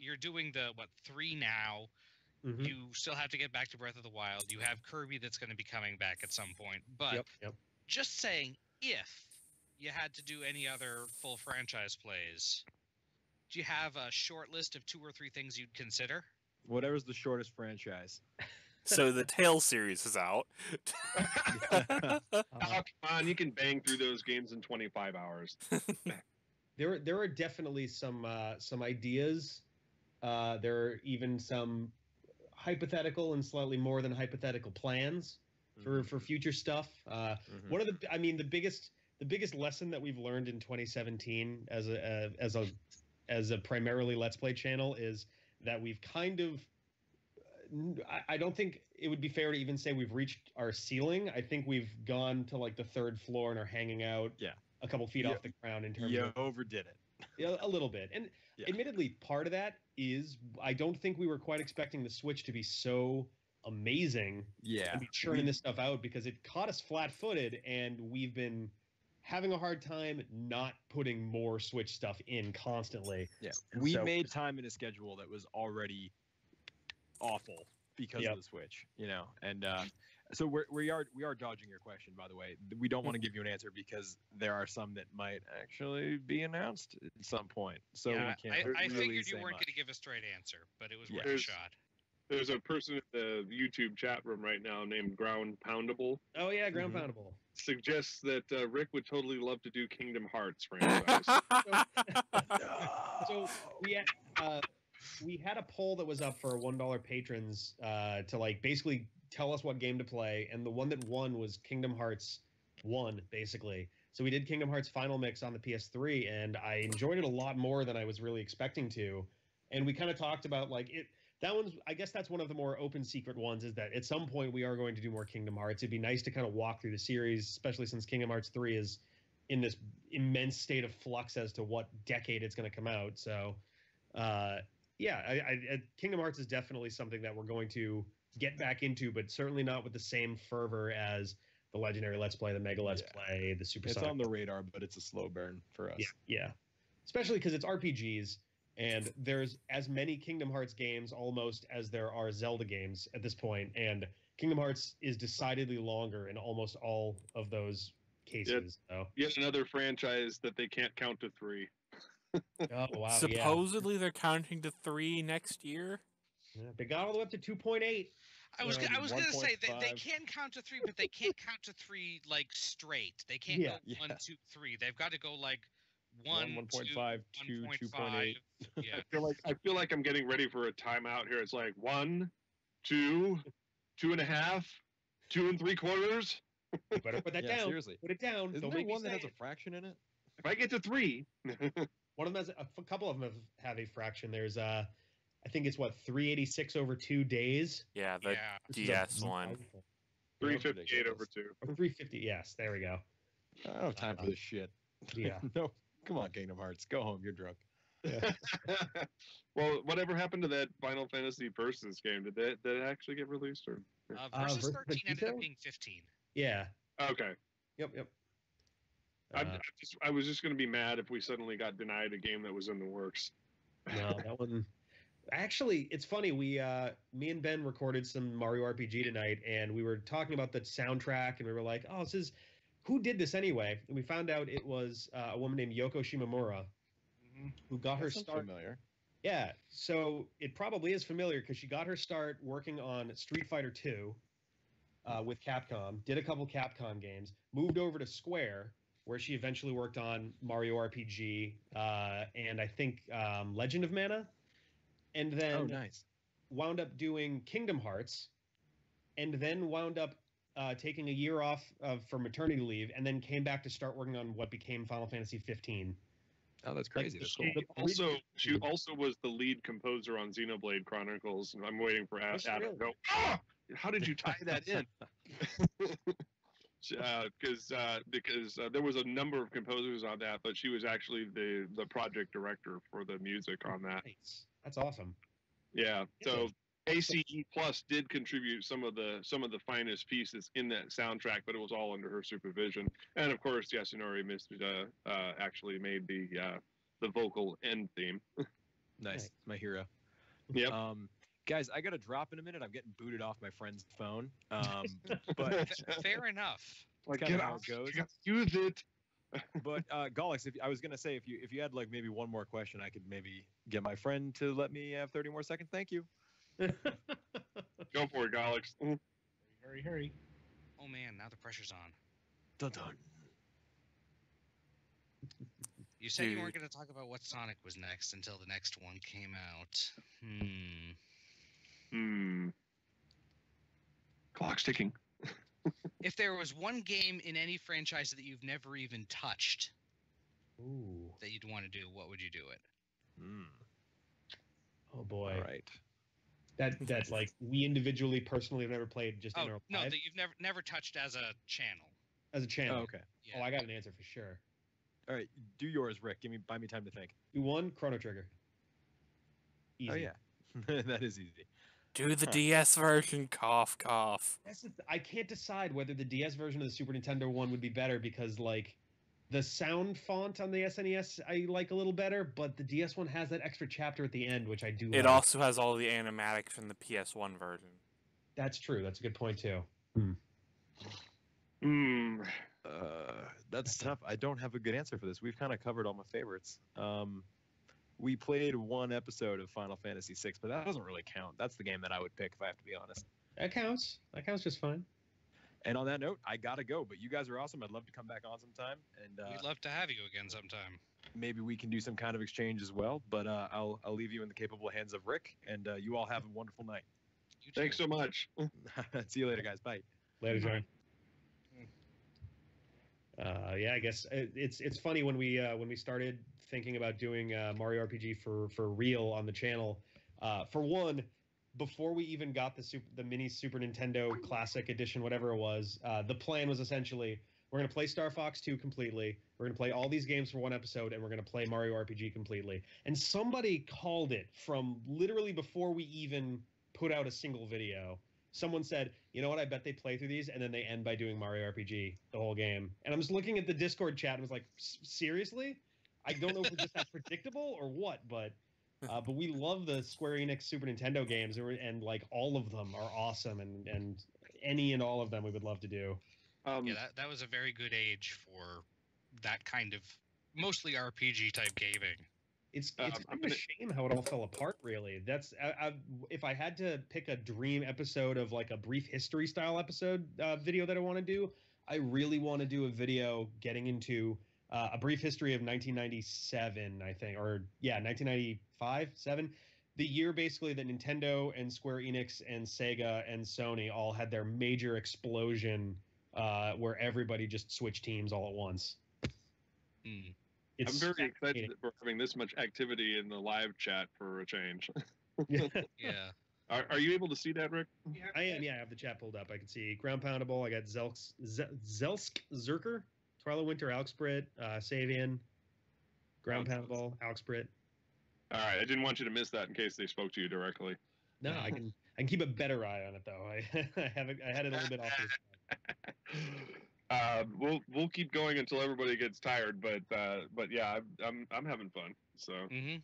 Speaker 5: you're doing the 3 now.
Speaker 7: Mhm.
Speaker 5: You still have to get back to Breath of the Wild. You have Kirby that's going to be coming back at some point. But
Speaker 7: Yep.
Speaker 5: just saying, if you had to do any other full franchise plays, do you have a short list of 2 or 3 things you'd consider?
Speaker 8: Whatever's the shortest franchise.
Speaker 2: So the Tales series is out.
Speaker 1: Oh, come on, you can bang through those games in 25 hours.
Speaker 7: There are definitely some ideas. There are even some hypothetical and slightly more than hypothetical plans for future stuff.
Speaker 8: Mhm.
Speaker 7: One of the biggest lesson that we've learned in 2017 as a primarily Let's Play channel is that we've kind of I don't think it would be fair to even say we've reached our ceiling. I think we've gone to like the 3rd floor and are hanging out a couple feet
Speaker 8: Yeah.
Speaker 7: off the ground in terms
Speaker 8: You
Speaker 7: of
Speaker 8: overdid it.
Speaker 7: a little bit. And
Speaker 8: Yeah.
Speaker 7: admittedly, part of that is I don't think we were quite expecting the Switch to be so amazing
Speaker 8: Yeah.
Speaker 7: and be churning this stuff out because it caught us flat-footed, and we've been having a hard time not putting more Switch stuff in constantly.
Speaker 8: Yeah.
Speaker 7: And
Speaker 8: We
Speaker 7: so-
Speaker 8: made time in a schedule that was already awful because
Speaker 7: Yep.
Speaker 8: of the Switch, and so we are dodging your question, by the way. We don't want to give you an answer because there are some that might actually be announced at some point. So
Speaker 5: yeah,
Speaker 8: we can't.
Speaker 5: I
Speaker 8: really
Speaker 5: figured you
Speaker 8: say
Speaker 5: weren't
Speaker 8: much.
Speaker 5: going to give a straight answer, but it was
Speaker 8: Yeah.
Speaker 5: worth a
Speaker 1: There's-
Speaker 5: shot.
Speaker 1: There's a person in the YouTube chat room right now named Ground Poundable.
Speaker 7: Oh yeah, ground
Speaker 8: Mhm.
Speaker 7: poundable.
Speaker 1: Suggests that Rick would totally love to do Kingdom Hearts franchise.
Speaker 7: So we had a poll that was up for $1 patrons to like basically tell us what game to play, and the one that won was Kingdom Hearts 1, basically. So we did Kingdom Hearts Final Mix on the PS3, and I enjoyed it a lot more than I was really expecting to. And we kind of talked about like it. That one's, I guess that's one of the more open secret ones, is that at some point we are going to do more Kingdom Hearts. It'd be nice to kind of walk through the series, especially since Kingdom Hearts 3 is in this immense state of flux as to what decade it's going to come out. So, Kingdom Hearts is definitely something that we're going to get back into, but certainly not with the same fervor as the Legendary Let's Play, the Mega Let's Play, the Super.
Speaker 8: It's on the radar, but it's a slow burn for us.
Speaker 7: Yeah. Especially because it's RPGs, and there's as many Kingdom Hearts games almost as there are Zelda games at this point, and Kingdom Hearts is decidedly longer in almost all of those cases.
Speaker 1: Yet another franchise that they can't count to 3.
Speaker 7: Oh wow!
Speaker 2: Supposedly they're counting to 3 next year.
Speaker 7: Yeah, they got all the way up to 2.8.
Speaker 5: I was gonna say they
Speaker 8: 1.5.
Speaker 5: can count to 3, but they can't count to 3 like straight. They can't go 1, 2, 3. They've got to go like 1,
Speaker 8: 1.5, 2, 2.8.
Speaker 5: Yeah.
Speaker 1: I feel like I'm getting ready for a timeout here. It's like 1, 2, 2.5, 2 3/4.
Speaker 7: You better put that down.
Speaker 8: Seriously.
Speaker 7: Put it down.
Speaker 8: Isn't
Speaker 7: Don't
Speaker 8: there
Speaker 7: make me
Speaker 8: one that
Speaker 7: say
Speaker 8: has a
Speaker 7: it.
Speaker 8: fraction in it?
Speaker 1: If I get to 3,
Speaker 7: One of them has a couple of them have a fraction. There's I think it's 386 over 2 days.
Speaker 2: Yeah, the
Speaker 5: Yeah.
Speaker 2: DS one.
Speaker 1: 358 over 2.
Speaker 7: Or 350. Yes, there we go.
Speaker 8: I don't have time for this shit.
Speaker 7: Yeah.
Speaker 8: No, come on, Kingdom Hearts. Go home. You're drunk.
Speaker 1: Well, whatever happened to that Final Fantasy Versus game? Did that actually get released? Or
Speaker 5: Versus
Speaker 7: Versus
Speaker 5: 13 ended up
Speaker 7: Vegito?
Speaker 5: being 15.
Speaker 7: Yeah.
Speaker 1: okay,
Speaker 7: Yep.
Speaker 1: I was just going to be mad if we suddenly got denied a game that was in the works.
Speaker 7: No, that one. Actually, it's funny. Me and Ben recorded some Mario RPG tonight, and we were talking about the soundtrack, and we were like, "Oh, who did this anyway?" And we found out it was a woman named Yoko Shimomura, who got her
Speaker 8: That sounds
Speaker 7: start.
Speaker 8: familiar.
Speaker 7: Yeah, so it probably is familiar because she got her start working on Street Fighter 2 with Capcom, did a couple Capcom games, moved over to Square, where she eventually worked on Mario RPG and I think Legend of Mana, and then
Speaker 8: Nice.
Speaker 7: wound up doing Kingdom Hearts, and then wound up taking a year off for maternity leave, and then came back to start working on what became Final Fantasy 15.
Speaker 8: Oh, that's crazy. That's cool.
Speaker 1: She also was the lead composer on Xenoblade Chronicles, and I'm waiting for Adam to go. Ah! How did you tie that in? Because there was a number of composers on that, but she was actually the project director for the music on that.
Speaker 7: Nice. That's awesome.
Speaker 1: Yeah. So ACE Plus did contribute some of the finest pieces in that soundtrack, but it was all under her supervision. And of course, Yasunori Mitsuda actually made the vocal end theme.
Speaker 8: Nice. My hero.
Speaker 1: Yep.
Speaker 8: Guys, I got to drop in a minute. I'm getting booted off my friend's phone. But
Speaker 5: Fair enough.
Speaker 1: Like,
Speaker 8: kinda
Speaker 1: get
Speaker 8: how
Speaker 1: out,
Speaker 8: it goes.
Speaker 1: you gotta use it.
Speaker 8: But Gollix, I was gonna say if you had like maybe one more question, I could maybe get my friend to let me have 30 more seconds. Thank you.
Speaker 1: Go for it, Alex.
Speaker 3: Hurry.
Speaker 5: Oh man, now the pressure's on.
Speaker 8: Dun dun.
Speaker 5: You said you
Speaker 2: Dude.
Speaker 5: weren't going to talk about what Sonic was next until the next one came out.
Speaker 1: Clock's ticking.
Speaker 5: If there was one game in any franchise that you've never even touched
Speaker 7: Ooh.
Speaker 5: that you'd want to do, what would you do it?
Speaker 7: Oh boy.
Speaker 8: All right.
Speaker 7: That's like we individually, personally have never played just in
Speaker 5: Oh
Speaker 7: our
Speaker 5: no,
Speaker 7: lives
Speaker 5: that you've never touched as a channel.
Speaker 7: as a channel.
Speaker 8: Oh, okay.
Speaker 5: Yeah.
Speaker 7: Oh, I got an answer for sure.
Speaker 8: All right. Do yours, Rick. Buy me time to think.
Speaker 7: You won Chrono Trigger. Easy.
Speaker 8: Oh yeah. That is easy.
Speaker 2: Do the DS version. Cough, cough.
Speaker 7: I can't decide whether the DS version of the Super Nintendo one would be better because like the sound font on the SNES I like a little better, but the DS one has that extra chapter at the end, which I do.
Speaker 2: It
Speaker 7: like.
Speaker 2: also has all the animatics from the PS1 version.
Speaker 7: That's true. That's a good point too.
Speaker 8: That's tough. I don't have a good answer for this. We've kind of covered all my favorites. We played one episode of Final Fantasy VI, but that doesn't really count. That's the game that I would pick if I have to be honest.
Speaker 7: That counts. That counts just fine.
Speaker 8: And on that note, I gotta go. But you guys are awesome. I'd love to come back on sometime, and
Speaker 5: We'd love to have you again sometime.
Speaker 8: maybe we can do some kind of exchange as well. But I'll leave you in the capable hands of Rick, and you all have a wonderful night.
Speaker 5: You too.
Speaker 1: Thanks so much.
Speaker 8: See you later, guys. Bye.
Speaker 7: Later, John. Yeah, I guess it's funny when we started thinking about doing Mario RPG for real on the channel. For one, before we even got the mini Super Nintendo Classic Edition, whatever it was, the plan was essentially We're going to play Star Fox 2 completely. We're going to play all these games for one episode, and we're going to play Mario RPG completely. And somebody called it from literally before we even put out a single video. Someone said, you know what, I bet they play through these, and then they end by doing Mario RPG the whole game. And I'm just looking at the Discord chat and was like, seriously? I don't know if we're just that predictable or what, but we love the Square Enix Super Nintendo games, and like all of them are awesome, and any and all of them we would love to do.
Speaker 5: Yeah, that was a very good age for that kind of mostly RPG type gaming.
Speaker 7: It's kind of a shame how it all fell apart. Really, that's if I had to pick a dream episode of like a brief history style episode video that I want to do, I really want to do a video getting into a brief history of 1997, I think, or 1995, 7. The year basically that Nintendo and Square Enix and Sega and Sony all had their major explosion where everybody just switched teams all at once.
Speaker 5: Mm.
Speaker 1: I'm very excited that we're having this much activity in the live chat for a change.
Speaker 5: Yeah.
Speaker 1: Are you able to see that, Rick?
Speaker 7: Yeah, I am. Yeah, I have the chat pulled up. I can see Ground Poundable. I got Zelsk Zerker, Twyla Winter, Alexbrit, Savian, Ground Poundable, Alexbrit.
Speaker 1: All right, I didn't want you to miss that in case they spoke to you directly.
Speaker 7: No, I can keep a better eye on it though. I had it a little bit off to the side.
Speaker 1: We'll keep going until everybody gets tired, but yeah, I'm having fun. So.
Speaker 5: Mm-hmm.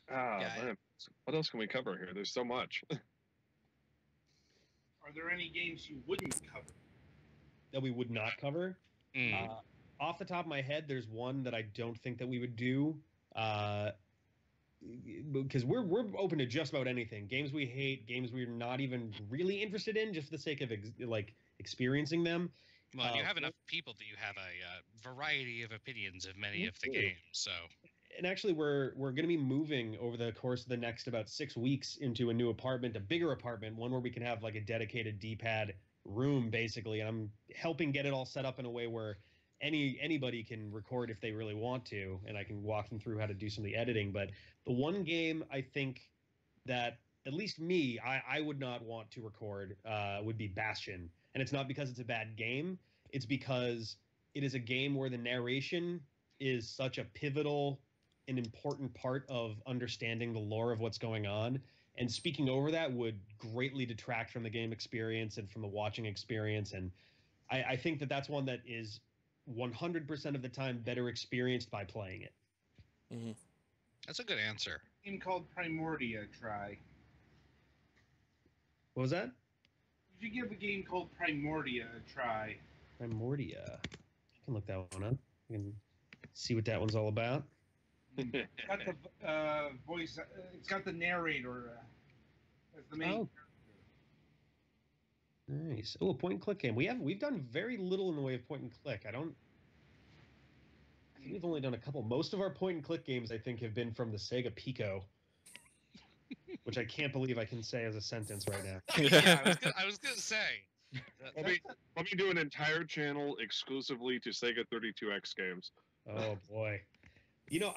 Speaker 1: Man, what else can we cover here? There's so much.
Speaker 3: Are there any games you wouldn't cover?
Speaker 7: That we would not cover? Off the top of my head, there's one that I don't think that we would do. Because we're open to just about anything. Games we hate, games we're not even really interested in, just for the sake of experiencing them.
Speaker 5: Well, you have enough people that you have a variety of opinions of many of the games. So,
Speaker 7: and actually, we're going to be moving over the course of the next about 6 weeks into a new apartment, a bigger apartment, one where we can have like a dedicated D-pad room, basically. And I'm helping get it all set up in a way where anybody can record if they really want to, and I can walk them through how to do some of the editing. But the one game I think that at least me, I would not want to record would be Bastion. And it's not because it's a bad game. It's because it is a game where the narration is such a pivotal and important part of understanding the lore of what's going on. And speaking over that would greatly detract from the game experience and from the watching experience. And I think that that's one that is 100% of the time better experienced by playing it.
Speaker 2: Mm-hmm.
Speaker 5: That's a good answer.
Speaker 3: A game called Primordia, try.
Speaker 7: What was that?
Speaker 3: You should give a game called Primordia a try.
Speaker 7: Primordia. I can look that one up. I can see what that one's all about.
Speaker 3: It's got the voice. It's got the narrator as the main character.
Speaker 7: Nice. Oh, a point and click game. We've done very little in the way of point and click. I think we've only done a couple. Most of our point and click games, I think, have been from the Sega Pico, which I can't believe I can say as a sentence right now.
Speaker 5: Yeah, I was gonna say.
Speaker 1: Let me do an entire channel exclusively to Sega 32X games.
Speaker 7: Oh boy. You know,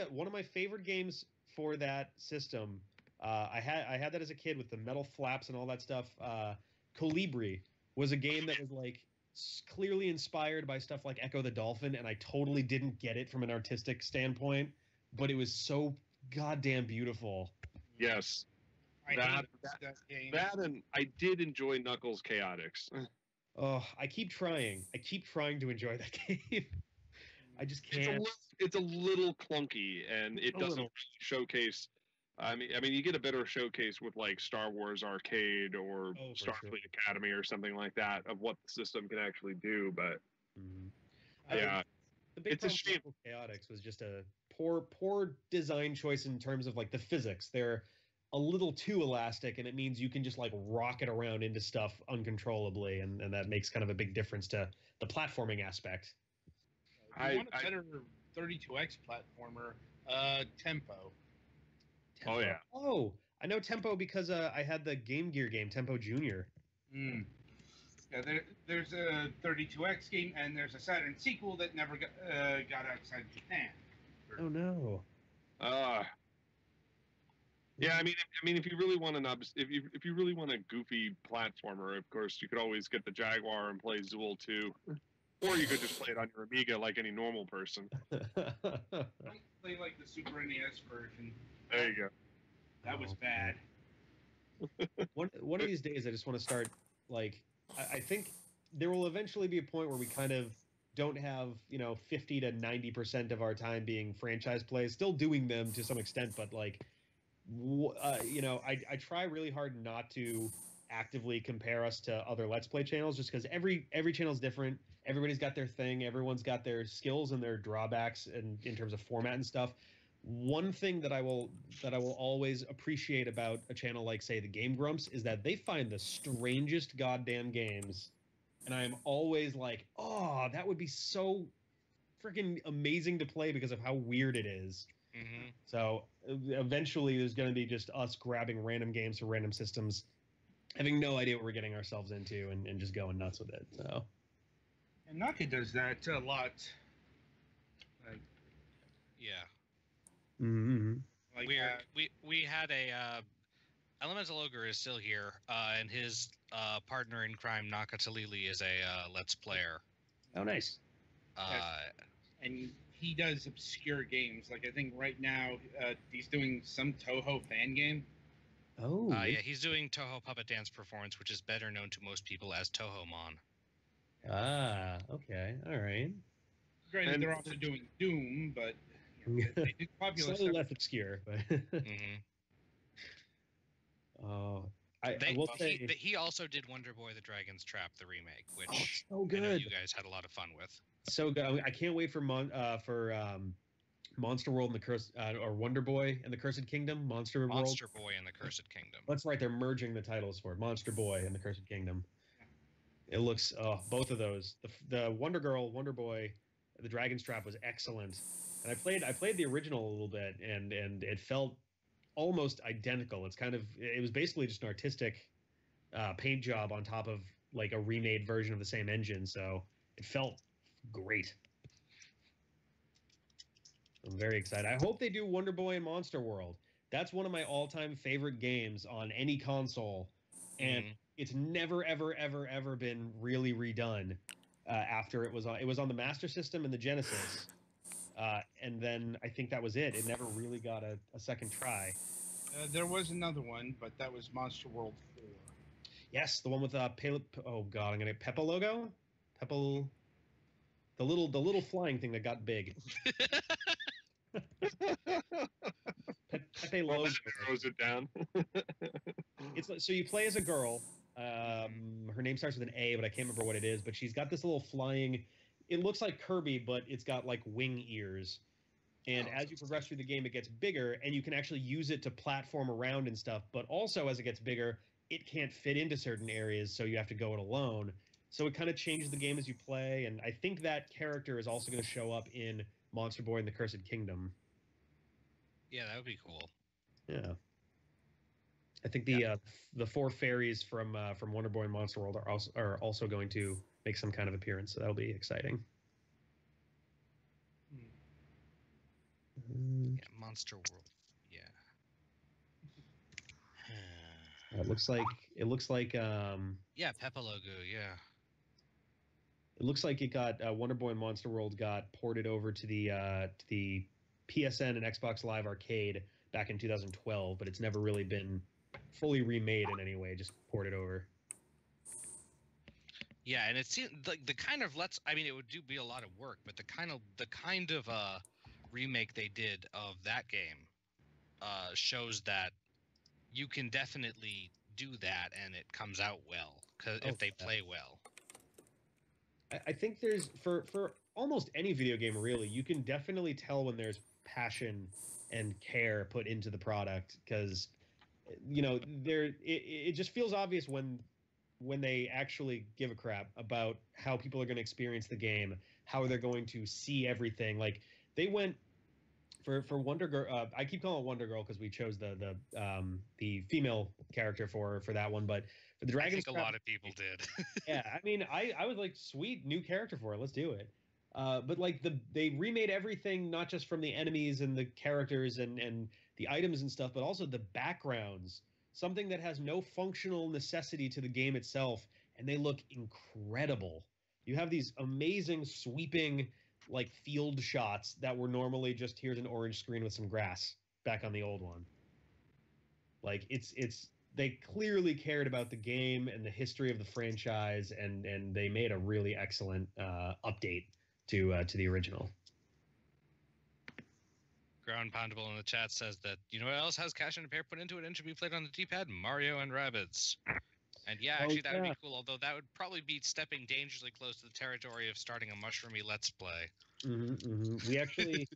Speaker 7: one of my favorite games for that system, I had that as a kid with the metal flaps and all that stuff. Colibri was a game that was like clearly inspired by stuff like Echo the Dolphin, and I totally didn't get it from an artistic standpoint, but it was so goddamn beautiful.
Speaker 1: Yes.
Speaker 3: That game.
Speaker 1: That and I did enjoy Knuckles Chaotix.
Speaker 7: Oh, I keep trying to enjoy that game. I just can't.
Speaker 1: It's a little clunky, and it doesn't really showcase. I mean, you get a better showcase with like Star Wars Arcade or Starfleet Academy or something like that of what the system can actually do. But yeah,
Speaker 7: the big problem with Chaotix was just a poor design choice in terms of like the physics. They're a little too elastic, and it means you can just like rocket around into stuff uncontrollably, and that makes kind of a big difference to the platforming aspect.
Speaker 3: I want a better 32X platformer, Tempo.
Speaker 1: Oh yeah.
Speaker 7: Oh, I know Tempo because I had the Game Gear game, Tempo Junior.
Speaker 3: Yeah, there's a 32X game, and there's a Saturn sequel that never got outside Japan.
Speaker 7: Oh no.
Speaker 1: Yeah, I mean, if you really want if you really want a goofy platformer, of course, you could always get the Jaguar and play Zool 2, or you could just play it on your Amiga like any normal person.
Speaker 3: Play like the Super NES version.
Speaker 1: There you go.
Speaker 3: That was bad.
Speaker 7: One of these days, I just want to start, like, I think there will eventually be a point where we kind of don't have, 50 to 90% of our time being franchise plays, still doing them to some extent, but like, I try really hard not to actively compare us to other Let's Play channels, just because every channel is different. Everybody's got their thing. Everyone's got their skills and their drawbacks in terms of format and stuff. One thing that I will always appreciate about a channel like, say, the Game Grumps is that they find the strangest goddamn games, and I am always like, oh, that would be so freaking amazing to play because of how weird it is.
Speaker 5: Mm-hmm.
Speaker 7: So eventually there's going to be just us grabbing random games for random systems, having no idea what we're getting ourselves into, and just going nuts with it. So.
Speaker 3: And Naka does that a lot.
Speaker 5: Yeah.
Speaker 7: Mm-hmm.
Speaker 3: Like
Speaker 5: we had a Elemental Ogre is still here, and his partner in crime Nakatalili is a Let's Player.
Speaker 7: Oh, nice.
Speaker 3: And he does obscure games. Like, I think right now he's doing some Toho fan game.
Speaker 7: Oh.
Speaker 5: Yeah, he's doing Toho Puppet Dance Performance, which is better known to most people as Tohomon.
Speaker 7: Ah, okay, all right.
Speaker 3: Granted,
Speaker 1: And
Speaker 3: they're also doing Doom, but they do popular
Speaker 7: Slightly
Speaker 3: stuff.
Speaker 7: less obscure, but.
Speaker 5: Mm-hmm.
Speaker 7: Oh, I will say
Speaker 5: he also did Wonder Boy: The Dragon's Trap, the remake, which
Speaker 7: so good.
Speaker 5: I know you guys had a lot of fun with.
Speaker 7: So good. I can't wait for Monster World and the Curse, or Wonder Boy and the Cursed Kingdom. Monster World.
Speaker 5: Monster Boy and the Cursed Kingdom.
Speaker 7: That's right. They're merging the titles for it. Monster Boy and the Cursed Kingdom. It looks both of those. The Wonder Girl, Wonder Boy, the Dragon's Trap was excellent, and I played the original a little bit, and it felt almost identical. It was basically just an artistic paint job on top of like a remade version of the same engine, so it felt great. I'm very excited. I hope they do Wonder Boy and Monster World. That's one of my all-time favorite games on any console, and it's never, ever, ever, ever been really redone after it was on the Master System and the Genesis, and then I think that was it. It never really got a second try.
Speaker 3: There was another one, but that was Monster World 4.
Speaker 7: Yes, the one with oh god, I'm gonna Peppa logo, the little flying thing that got big. Pepe logo.
Speaker 1: Throws it down.
Speaker 7: So you play as a girl. Her name starts with an A, but I can't remember what it is. But she's got this little flying. It looks like Kirby, but it's got like wing ears. And as you progress through the game, it gets bigger, and you can actually use it to platform around and stuff. But also, as it gets bigger, it can't fit into certain areas, so you have to go it alone. So it kind of changes the game as you play, and I think that character is also going to show up in Monster Boy and the Cursed Kingdom.
Speaker 5: Yeah, that would be cool.
Speaker 7: Yeah. I think the four fairies from Wonder Boy and Monster World are also going to make some kind of appearance, so that'll be exciting.
Speaker 5: Yeah, Monster World. Yeah.
Speaker 7: It looks like
Speaker 5: Yeah, Peppa logo. Yeah.
Speaker 7: It looks like it got Wonder Boy and Monster World got ported over to the PSN and Xbox Live Arcade back in 2012, but it's never really been fully remade in any way, just ported over.
Speaker 5: Yeah, and it seems like the kind of it would be a lot of work, but the kind of remake they did of that game shows that you can definitely do that and it comes out well if they play well.
Speaker 7: I think there's for almost any video game really, you can definitely tell when there's passion and care put into the product, because it just feels obvious when they actually give a crap about how people are going to experience the game, how they're going to see everything. Like they went for Wonder Girl. I keep calling it Wonder Girl because we chose the female character for that one, but for the Dragon's
Speaker 5: Trap, a lot of people did.
Speaker 7: Yeah, I mean, I was like, sweet new character for it. Let's do it. But like they remade everything, not just from the enemies and the characters and the items and stuff, but also the backgrounds. Something that has no functional necessity to the game itself, and they look incredible. You have these amazing sweeping like field shots that were normally just here's an orange screen with some grass back on the old one. Like it's they clearly cared about the game and the history of the franchise, and they made a really excellent update to the original.
Speaker 5: Ground Poundable in the chat says that, you know what else has cash and repair put into it and should be played on the D-pad? Mario and Rabbids. And yeah, actually, that would be cool, although that would probably be stepping dangerously close to the territory of starting a mushroomy Let's Play.
Speaker 7: We actually,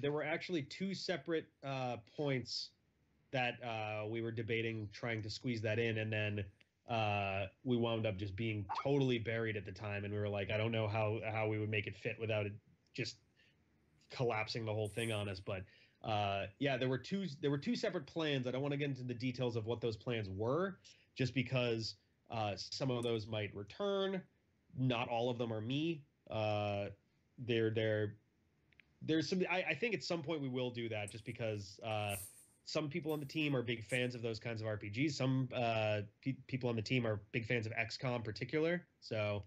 Speaker 7: there were actually two separate points that we were debating trying to squeeze that in, and then we wound up just being totally buried at the time, and we were like, I don't know how we would make it fit without it just collapsing the whole thing on us. But yeah, there were two separate plans. I don't want to get into the details of what those plans were, just because some of those might return. Not all of them are me. There's some. I think at some point we will do that, just because some people on the team are big fans of those kinds of RPGs. Some people on the team are big fans of XCOM in particular. So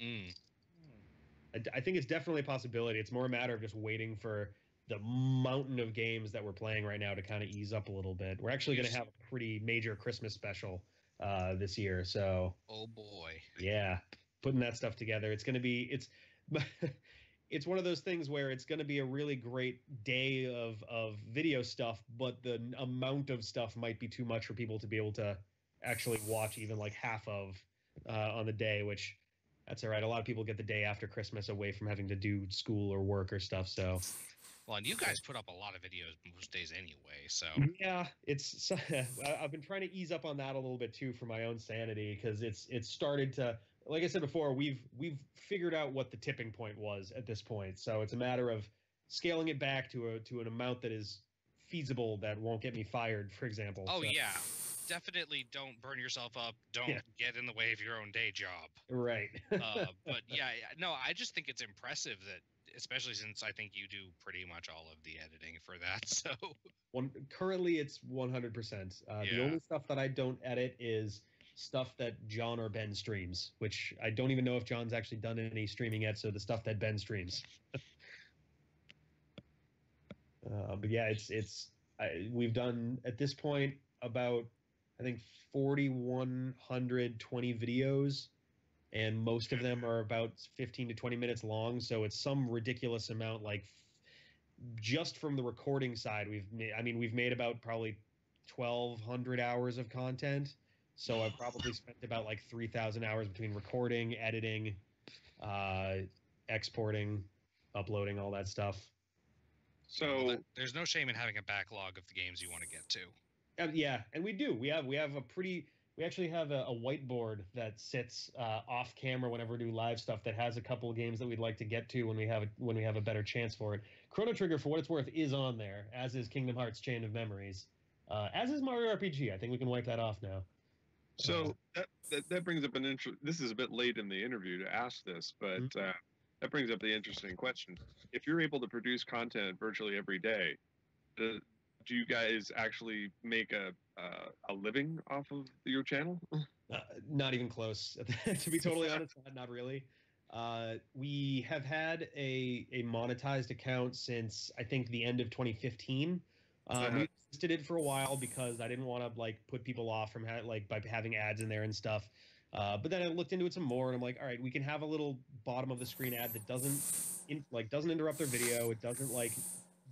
Speaker 7: I think it's definitely a possibility. It's more a matter of just waiting for the mountain of games that we're playing right now to kind of ease up a little bit. We're actually going to have a pretty major Christmas special this year. So,
Speaker 5: oh boy,
Speaker 7: yeah, putting that stuff together. It's going to be it's one of those things where it's going to be a really great day of video stuff, but the amount of stuff might be too much for people to be able to actually watch even like half of on the day, which that's all right. A lot of people get the day after Christmas away from having to do school or work or stuff. So,
Speaker 5: well, and you guys put up a lot of videos most days anyway. So
Speaker 7: yeah, I've been trying to ease up on that a little bit too for my own sanity, because it's started to, like I said before, we've figured out what the tipping point was at this point. So it's a matter of scaling it back to an amount that is feasible, that won't get me fired, for example.
Speaker 5: Oh
Speaker 7: so.
Speaker 5: Yeah. Definitely don't burn yourself up. Don't get in the way of your own day job.
Speaker 7: Right.
Speaker 5: But yeah, no, I just think it's impressive that, especially since I think you do pretty much all of the editing for that. So
Speaker 7: currently it's 100%. The only stuff that I don't edit is stuff that John or Ben streams, which I don't even know if John's actually done any streaming yet. So the stuff that Ben streams. But yeah, we've done at this point about, I think, 4,120 videos, and most of them are about 15 to 20 minutes long. So it's some ridiculous amount. Like just from the recording side, we've made about probably 1,200 hours of content. So I've probably spent about like 3,000 hours between recording, editing, exporting, uploading, all that stuff.
Speaker 1: So
Speaker 5: there's no shame in having a backlog of the games you want to get to.
Speaker 7: Yeah, and we do. We actually have a whiteboard that sits off camera whenever we do live stuff, that has a couple of games that we'd like to get to when we have a better chance for it. Chrono Trigger, for what it's worth, is on there, as is Kingdom Hearts Chain of Memories, as is Mario RPG. I think we can wipe that off now.
Speaker 1: So that brings up an this is a bit late in the interview to ask this, but that brings up the interesting question. If you're able to produce content virtually every day, do you guys actually make a living off of your channel?
Speaker 7: Not even close. To be totally honest, not really. We have had a monetized account since, I think, the end of 2015. We listed it for a while because I didn't want to like put people off from by having ads in there and stuff. But then I looked into it some more, and I'm like, all right, we can have a little bottom of the screen ad that doesn't interrupt their video. It doesn't like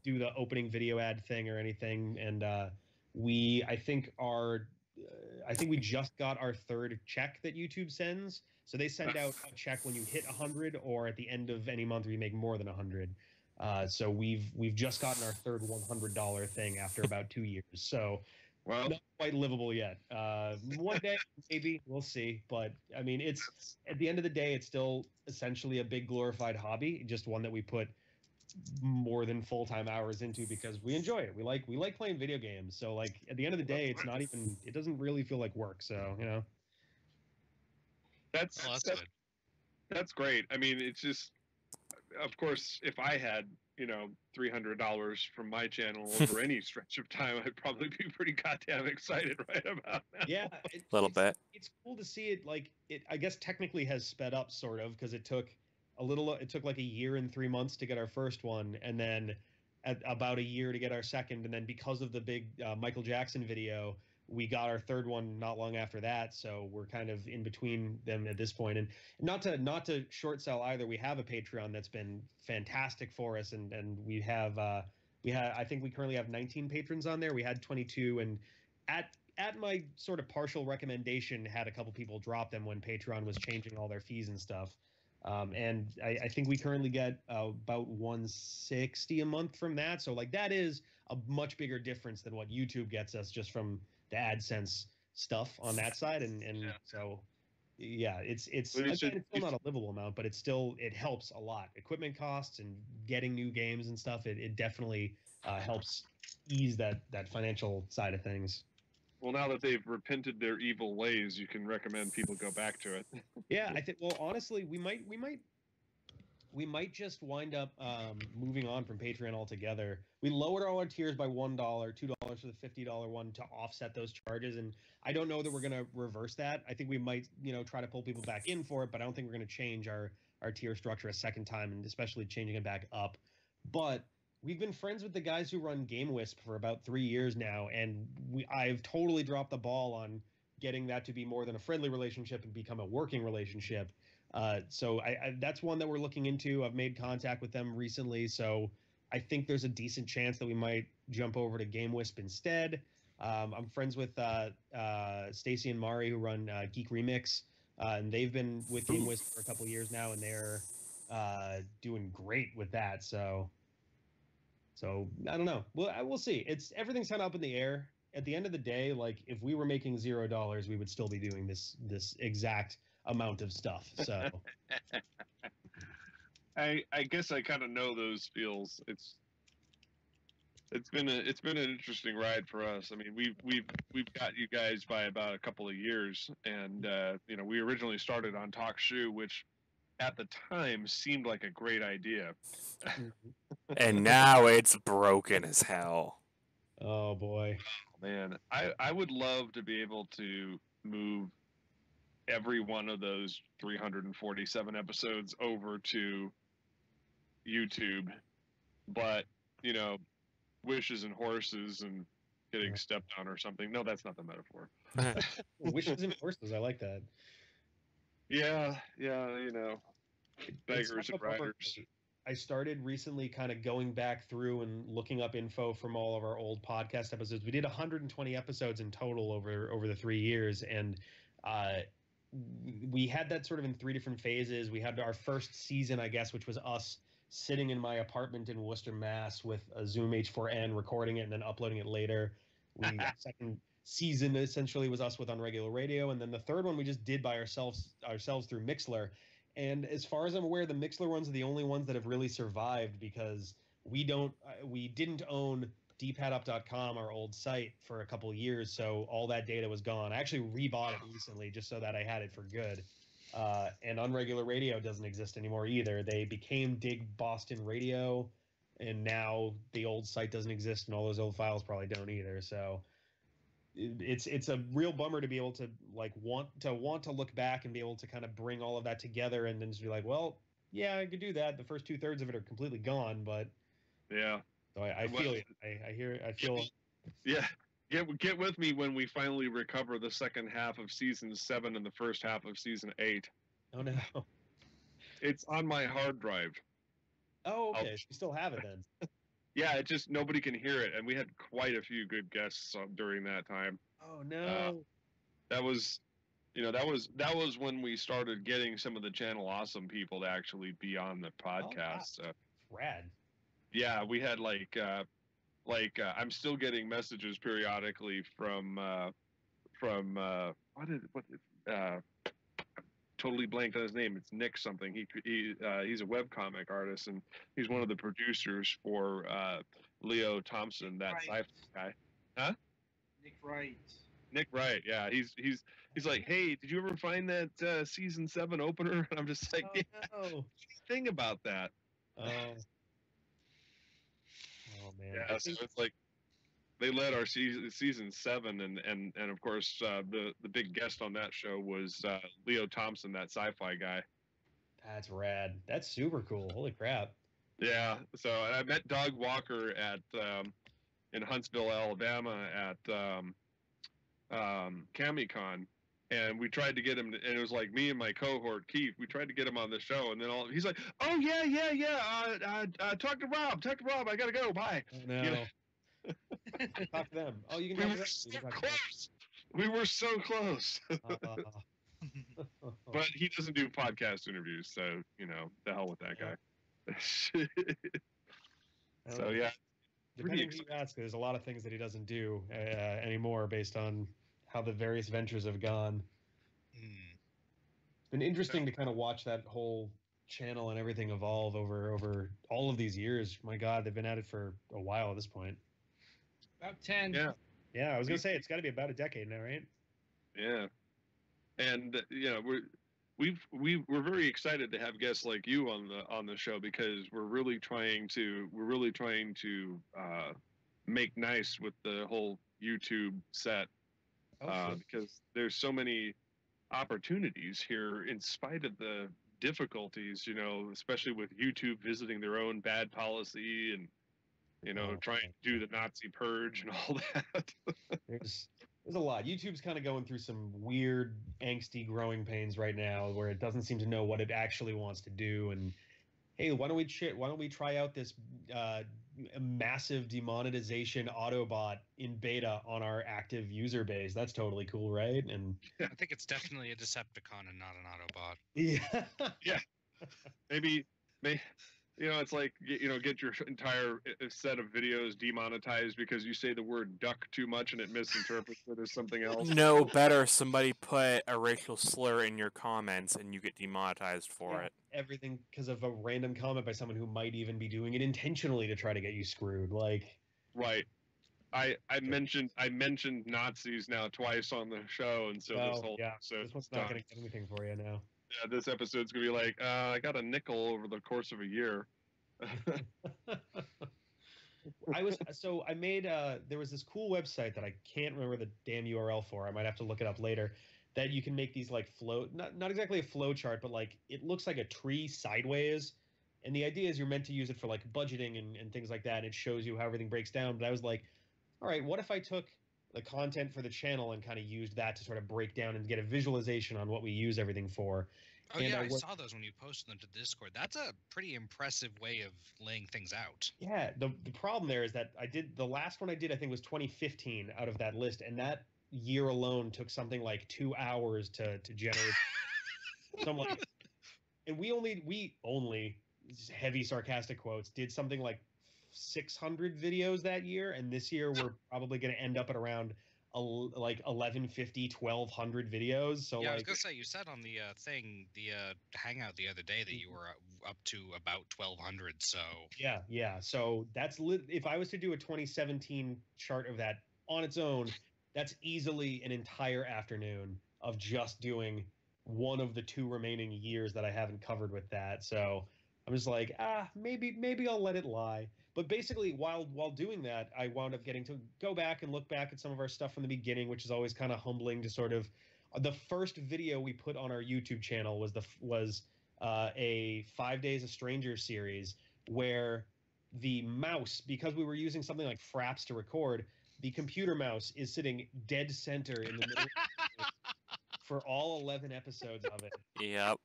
Speaker 7: do the opening video ad thing or anything. And I think we just got our third check that YouTube sends. So they send out a check when you hit 100, or at the end of any month where you make more than 100. So we've just gotten our third $100 thing after about 2 years. So not quite livable yet. One day maybe, we'll see. But I mean, it's at the end of the day, it's still essentially a big glorified hobby, just one that we put more than full-time hours into because we enjoy it. We like playing video games. So like at the end of the day, it doesn't really feel like work. So, you know,
Speaker 1: that's good. That's great. I mean, it's just of course, if I had, $300 from my channel over any stretch of time, I'd probably be pretty goddamn excited right about now.
Speaker 7: Yeah,
Speaker 2: Little bit.
Speaker 7: It's cool to see it. Like it, I guess technically has sped up sort of because it took like a year and 3 months to get our first one, and then about a year to get our second, and then because of the big Michael Jackson video, we got our third one not long after that. So we're kind of in between them at this point. And not to short sell either, we have a Patreon that's been fantastic for us, and we have I think we currently have 19 patrons on there. We had 22, and at my sort of partial recommendation, had a couple people drop them when Patreon was changing all their fees and stuff. And I think we currently get about 160 a month from that. So like that is a much bigger difference than what YouTube gets us just from the AdSense stuff on that side. And so yeah, it's
Speaker 1: Well,
Speaker 7: again, it's still not a livable amount, but it helps a lot. Equipment costs and getting new games and stuff. It definitely helps ease that financial side of things.
Speaker 1: Well, now that they've repented their evil ways, you can recommend people go back to it.
Speaker 7: Yeah, I think. Well, honestly, we might just wind up moving on from Patreon altogether. We lowered our tiers by $1, $2 for the $50 one to offset those charges, and I don't know that we're gonna reverse that. I think we might, try to pull people back in for it, but I don't think we're gonna change our tier structure a second time, and especially changing it back up. But we've been friends with the guys who run Game Wisp for about 3 years now, and I've totally dropped the ball on getting that to be more than a friendly relationship and become a working relationship. So that's one that we're looking into. I've made contact with them recently, so I think there's a decent chance that we might jump over to Game Wisp instead. I'm friends with Stacy and Mari, who run Geek Remix, and they've been with Game Wisp for a couple years now, and they're doing great with that. So I don't know. We'll see. Everything's kind of up in the air. At the end of the day, like if we were making $0, we would still be doing this exact amount of stuff. So
Speaker 1: I guess I kind of know those feels. It's been an interesting ride for us. I mean, we've got you guys by about a couple of years, and we originally started on Talk Shoe, which at the time seemed like a great idea.
Speaker 2: And now it's broken as hell.
Speaker 7: Oh boy.
Speaker 1: Man, I would love to be able to move every one of those 347 episodes over to YouTube, but wishes and horses and getting stepped on or something. No, that's not the metaphor.
Speaker 7: Wishes and horses, I like that.
Speaker 1: Yeah, beggars and riders.
Speaker 7: I started recently kind of going back through and looking up info from all of our old podcast episodes. We did 120 episodes in total over the 3 years, and we had that sort of in 3 different phases. We had our first season, I guess, which was us sitting in my apartment in Worcester, Mass, with a Zoom H4n, recording it and then uploading it later. Second season essentially was us with On Regular Radio, and then the third one we just did by ourselves through Mixler. And as far as I'm aware, the Mixler ones are the only ones that have really survived, because we didn't own dpadup.com, our old site, for a couple of years, so all that data was gone. I actually rebought it recently just so that I had it for good. And On Regular Radio doesn't exist anymore either. They became Dig Boston Radio, and now the old site doesn't exist, and all those old files probably don't either. So it's a real bummer to be able to want to look back and be able to kind of bring all of that together and then just be like, well, yeah, I could do that. The first 2/3 of it are completely gone, but
Speaker 1: yeah.
Speaker 7: So I feel it. I feel.
Speaker 1: Yeah. Get with me when we finally recover the second half of season 7 and the first half of season 8.
Speaker 7: Oh no.
Speaker 1: It's on my hard drive.
Speaker 7: Oh, okay. You still have it then.
Speaker 1: Yeah, it just nobody can hear it, and we had quite a few good guests during that time.
Speaker 7: Oh no.
Speaker 1: That was when we started getting some of the Channel Awesome people to actually be on the podcast.
Speaker 7: Rad.
Speaker 1: Yeah, we had I'm still getting messages periodically from totally blanked on his name. It's Nick something. He's a webcomic artist, and he's one of the producers for Leo Thompson, that sci-fi guy. Huh?
Speaker 3: Nick Wright.
Speaker 1: Nick Wright, yeah. He's like, hey, did you ever find that season 7 opener? And I'm just like,
Speaker 7: no.
Speaker 1: Think about that.
Speaker 7: Oh. Oh man.
Speaker 1: Yeah, so it's like they led our season 7, and of course the big guest on that show was Leo Thompson, that sci-fi guy.
Speaker 7: That's rad. That's super cool. Holy crap.
Speaker 1: Yeah, so and I met Doug Walker at in Huntsville, Alabama at CamiCon, and we tried to get him, and it was like me and my cohort Keith. We tried to get him on the show, and then he's like, "Oh yeah. Talk to Rob. I gotta go. Bye."
Speaker 7: Oh, no.
Speaker 1: You know?
Speaker 7: Talk to them. Oh, you can
Speaker 1: We
Speaker 7: talk
Speaker 1: were
Speaker 7: to them.
Speaker 1: so
Speaker 7: You can talk to them.
Speaker 1: close. We were so close. But he doesn't do podcast interviews, so the hell with that guy. So yeah,
Speaker 7: depending who you ask, there's a lot of things that he doesn't do anymore based on how the various ventures have gone. It's been interesting to kind of watch that whole channel and everything evolve over all of these years. My God, they've been at it for a while at this point.
Speaker 3: About 10.
Speaker 7: Yeah, I was gonna say it's got to be about a decade now, right?
Speaker 1: Yeah, and we're very excited to have guests like you on the show, because we're really trying to make nice with the whole YouTube set, because there's so many opportunities here in spite of the difficulties, especially with YouTube visiting their own bad policy and trying to do the Nazi purge and all that.
Speaker 7: There's a lot. YouTube's kind of going through some weird, angsty growing pains right now, where it doesn't seem to know what it actually wants to do. And hey, why don't we try out this massive demonetization Autobot in beta on our active user base? That's totally cool, right? And
Speaker 5: I think it's definitely a Decepticon and not an Autobot.
Speaker 7: yeah,
Speaker 1: yeah, maybe. It's like get your entire set of videos demonetized because you say the word duck too much and it misinterprets it as something else.
Speaker 2: No, better somebody put a racial slur in your comments and you get demonetized for it.
Speaker 7: Everything because of a random comment by someone who might even be doing it intentionally to try to get you screwed.
Speaker 1: Right. I mentioned Nazis now twice on the show, and so this whole episode,
Speaker 7: this one's not going to get anything for you now.
Speaker 1: Yeah, this episode's gonna be like, I got a nickel over the course of a year.
Speaker 7: I made there was this cool website that I can't remember the damn URL for. I might have to look it up later. That you can make these like not exactly a flow chart, but like it looks like a tree sideways. And the idea is you're meant to use it for like budgeting and things like that. And it shows you how everything breaks down. But I was like, all right, what if I took the content for the channel and kind of used that to sort of break down and get a visualization on what we use everything for.
Speaker 5: Oh, and I saw those when you posted them to Discord. That's a pretty impressive way of laying things out.
Speaker 7: Yeah, the problem there is that the last one I did, I think, was 2015 out of that list, and that year alone took something like 2 hours to generate. So I'm like, and we only heavy sarcastic quotes did something like 600 videos that year, and this year we're probably going to end up at around like 1,150, 1,200 videos. So
Speaker 5: yeah, I was gonna say, you said on the hangout the other day that you were up to about 1,200. So
Speaker 7: yeah. So that's if I was to do a 2017 chart of that on its own, that's easily an entire afternoon of just doing one of the 2 remaining years that I haven't covered with that. So I'm just like, maybe I'll let it lie. But basically, while doing that, I wound up getting to go back and look back at some of our stuff from the beginning, which is always kind of humbling to sort of. The first video we put on our YouTube channel was a 5 Days a Stranger series where the mouse, because we were using something like Fraps to record, the computer mouse is sitting dead center in the middle for all 11 episodes of it.
Speaker 2: Yep.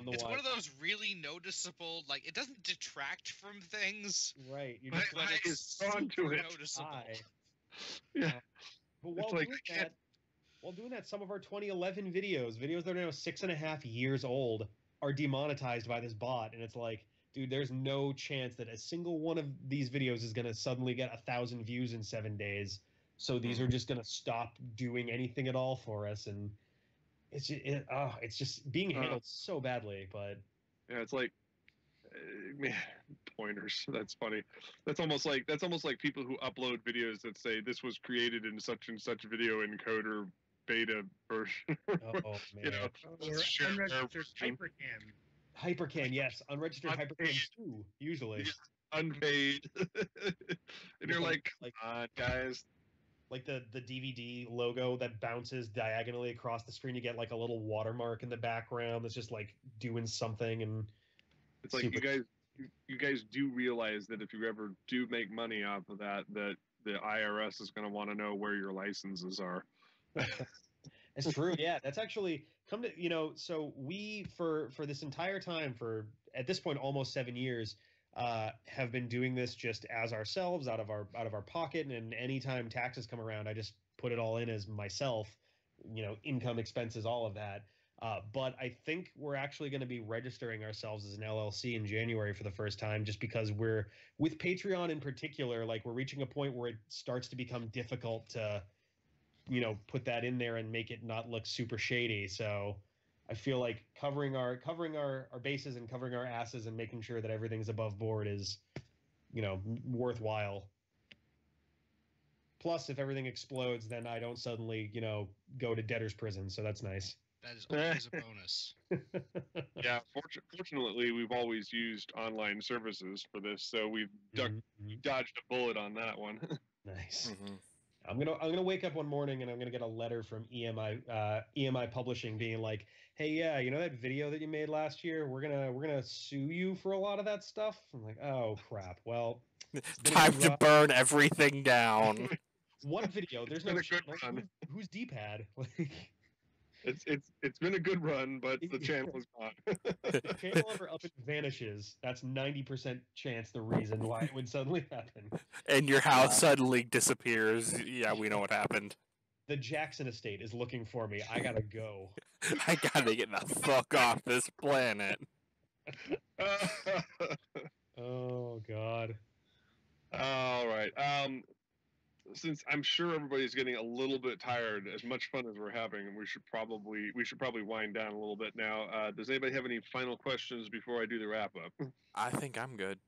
Speaker 5: It's one of those really noticeable, like, it doesn't detract from things.
Speaker 7: Right.
Speaker 5: You just let it super noticeable.
Speaker 1: Yeah.
Speaker 7: But while doing that, some of our 2011 videos that are now 6.5 years old are demonetized by this bot. And it's like, dude, there's no chance that a single one of these videos is going to suddenly get 1,000 views in 7 days. So these are just going to stop doing anything at all for us. And it's just being handled so badly. But
Speaker 1: yeah, it's like, man, pointers. That's funny. That's almost like people who upload videos that say this was created in such and such video encoder beta version.
Speaker 7: Oh man.
Speaker 3: Or unregistered hypercam.
Speaker 7: Hypercan, yes, unregistered Hypercan
Speaker 1: Unpaid.
Speaker 7: 2, usually.
Speaker 1: Yeah, unpaid. And you're like, come on, guys.
Speaker 7: Like the DVD logo that bounces diagonally across the screen. You get like a little watermark in the background that's just like doing something, and
Speaker 1: It's like you guys do realize that if you ever do make money off of that the IRS is going to want to know where your licenses are.
Speaker 7: It's true. Yeah, that's actually come to So we for this entire time, for at this point almost 7 years, have been doing this just as ourselves out of our pocket. And anytime taxes come around, I just put it all in as myself. Income, expenses, all of that. But I think we're actually going to be registering ourselves as an LLC in January for the first time, just because we're with Patreon in particular. Like we're reaching a point where it starts to become difficult to put that in there and make it not look super shady. So I feel like covering our bases and covering our asses and making sure that everything's above board is, worthwhile. Plus, if everything explodes, then I don't suddenly, go to debtor's prison. So that's nice.
Speaker 5: That is always a bonus.
Speaker 1: Yeah, fortunately, we've always used online services for this, so we've dodged a bullet on that one.
Speaker 7: Nice.
Speaker 2: Mm-hmm.
Speaker 7: I'm gonna wake up one morning and I'm gonna get a letter from EMI Publishing being like, hey, yeah, that video that you made last year, we're gonna sue you for a lot of that stuff. I'm like, oh crap. Well,
Speaker 2: time to burn everything down.
Speaker 7: What video? There's no
Speaker 1: good run.
Speaker 7: Who's D-pad?
Speaker 1: It's been a good run, but the channel is gone.
Speaker 7: The channel ever up and vanishes. That's 90% chance the reason why it would suddenly happen.
Speaker 2: And your house suddenly disappears. Yeah, we know what happened.
Speaker 7: The Jackson estate is looking for me. I gotta go.
Speaker 2: I gotta get the fuck off this planet.
Speaker 7: Oh God.
Speaker 1: All right. Since I'm sure everybody's getting a little bit tired, as much fun as we're having, we should probably wind down a little bit now. Does anybody have any final questions before I do the wrap up?
Speaker 2: I think I'm good.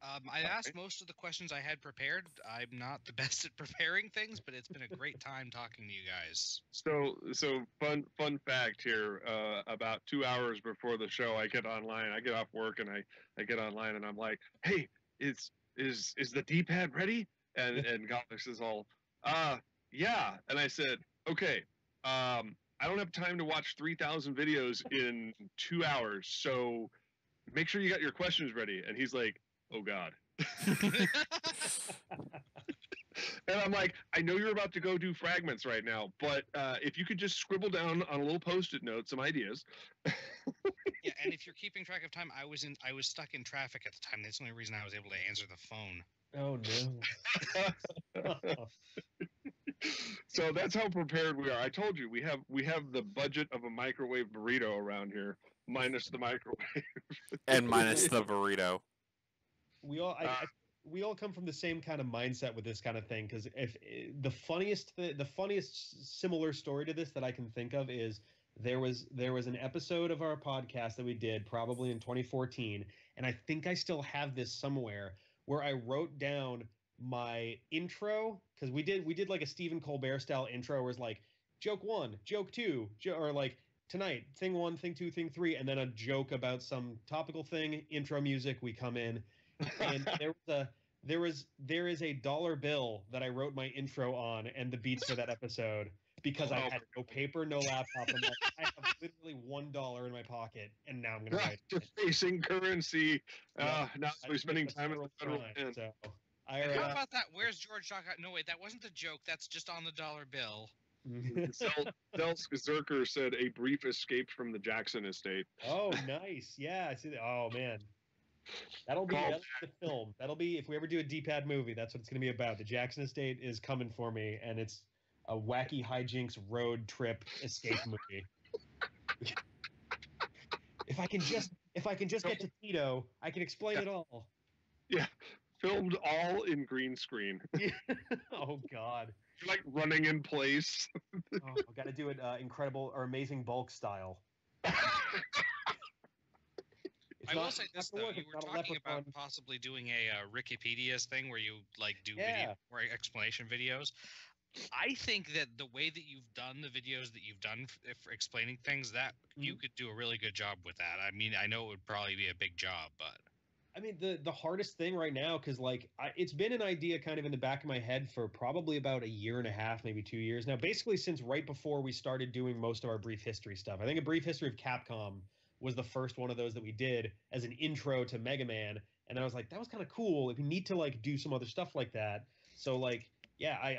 Speaker 5: I asked most of the questions I had prepared. I'm not the best at preparing things, but it's been a great time talking to you guys.
Speaker 1: So fun fact here. About 2 hours before the show, I get online. I get off work and I get online and I'm like, hey, is the D-pad ready? And Galix is all, yeah. And I said, okay, I don't have time to watch 3,000 videos in 2 hours, so make sure you got your questions ready. And he's like, oh God. And I'm like, I know you're about to go do fragments right now, but if you could just scribble down on a little Post-it note some ideas.
Speaker 5: Yeah, and if you're keeping track of time, I was stuck in traffic at the time. That's the only reason I was able to answer the phone.
Speaker 7: Oh no.
Speaker 1: So that's how prepared we are. I told you we have the budget of a microwave burrito around here, minus the microwave.
Speaker 2: And minus the burrito.
Speaker 7: We all come from the same kind of mindset with this kind of thing, because if the funniest similar story to this that I can think of is there was an episode of our podcast that we did probably in 2014, and I think I still have this somewhere, where I wrote down my intro, because we did like a Stephen Colbert style intro where it's like joke 1, joke 2, or like tonight thing 1, thing 2, thing 3, and then a joke about some topical thing, intro music, we come in. And there is a dollar bill that I wrote my intro on and the beats for that episode, because I had no paper, no laptop, and I have literally $1 in my pocket, and now I'm gonna write it.
Speaker 1: Facing currency.
Speaker 7: Yeah.
Speaker 1: Now we're spending time at the federal
Speaker 7: crime,
Speaker 1: mint.
Speaker 7: so
Speaker 5: How about that? Where's George Dock? No, wait, that wasn't a joke. That's just on the dollar bill.
Speaker 1: Zelsk Zerker said a brief escape from the Jackson estate.
Speaker 7: Oh, nice. Yeah, I see that. Oh man. That'll be the film. That'll be, if we ever do a D-pad movie, that's what it's going to be about. The Jackson Estate is coming for me, and it's a wacky hijinks road trip escape movie. If I can just get to Tito, I can explain it all.
Speaker 1: Yeah, filmed all in green screen.
Speaker 7: Oh God.
Speaker 1: You're like running in place.
Speaker 7: Oh, got to do it incredible or amazing bulk style.
Speaker 5: I will say this though, you were talking about possibly doing a Wikipedia's thing where you like do video or explanation videos. I think that the way that you've done the videos that you've done for explaining things, that you could do a really good job with that. I mean, I know it would probably be a big job, but
Speaker 7: I mean, the hardest thing right now, because like it's been an idea kind of in the back of my head for probably about a year and a half, maybe 2 years now. Basically, since right before we started doing most of our brief history stuff. I think a brief history of Capcom was the first one of those that we did as an intro to Mega Man, and I was like, that was kind of cool. If we need to like do some other stuff like that, so like yeah,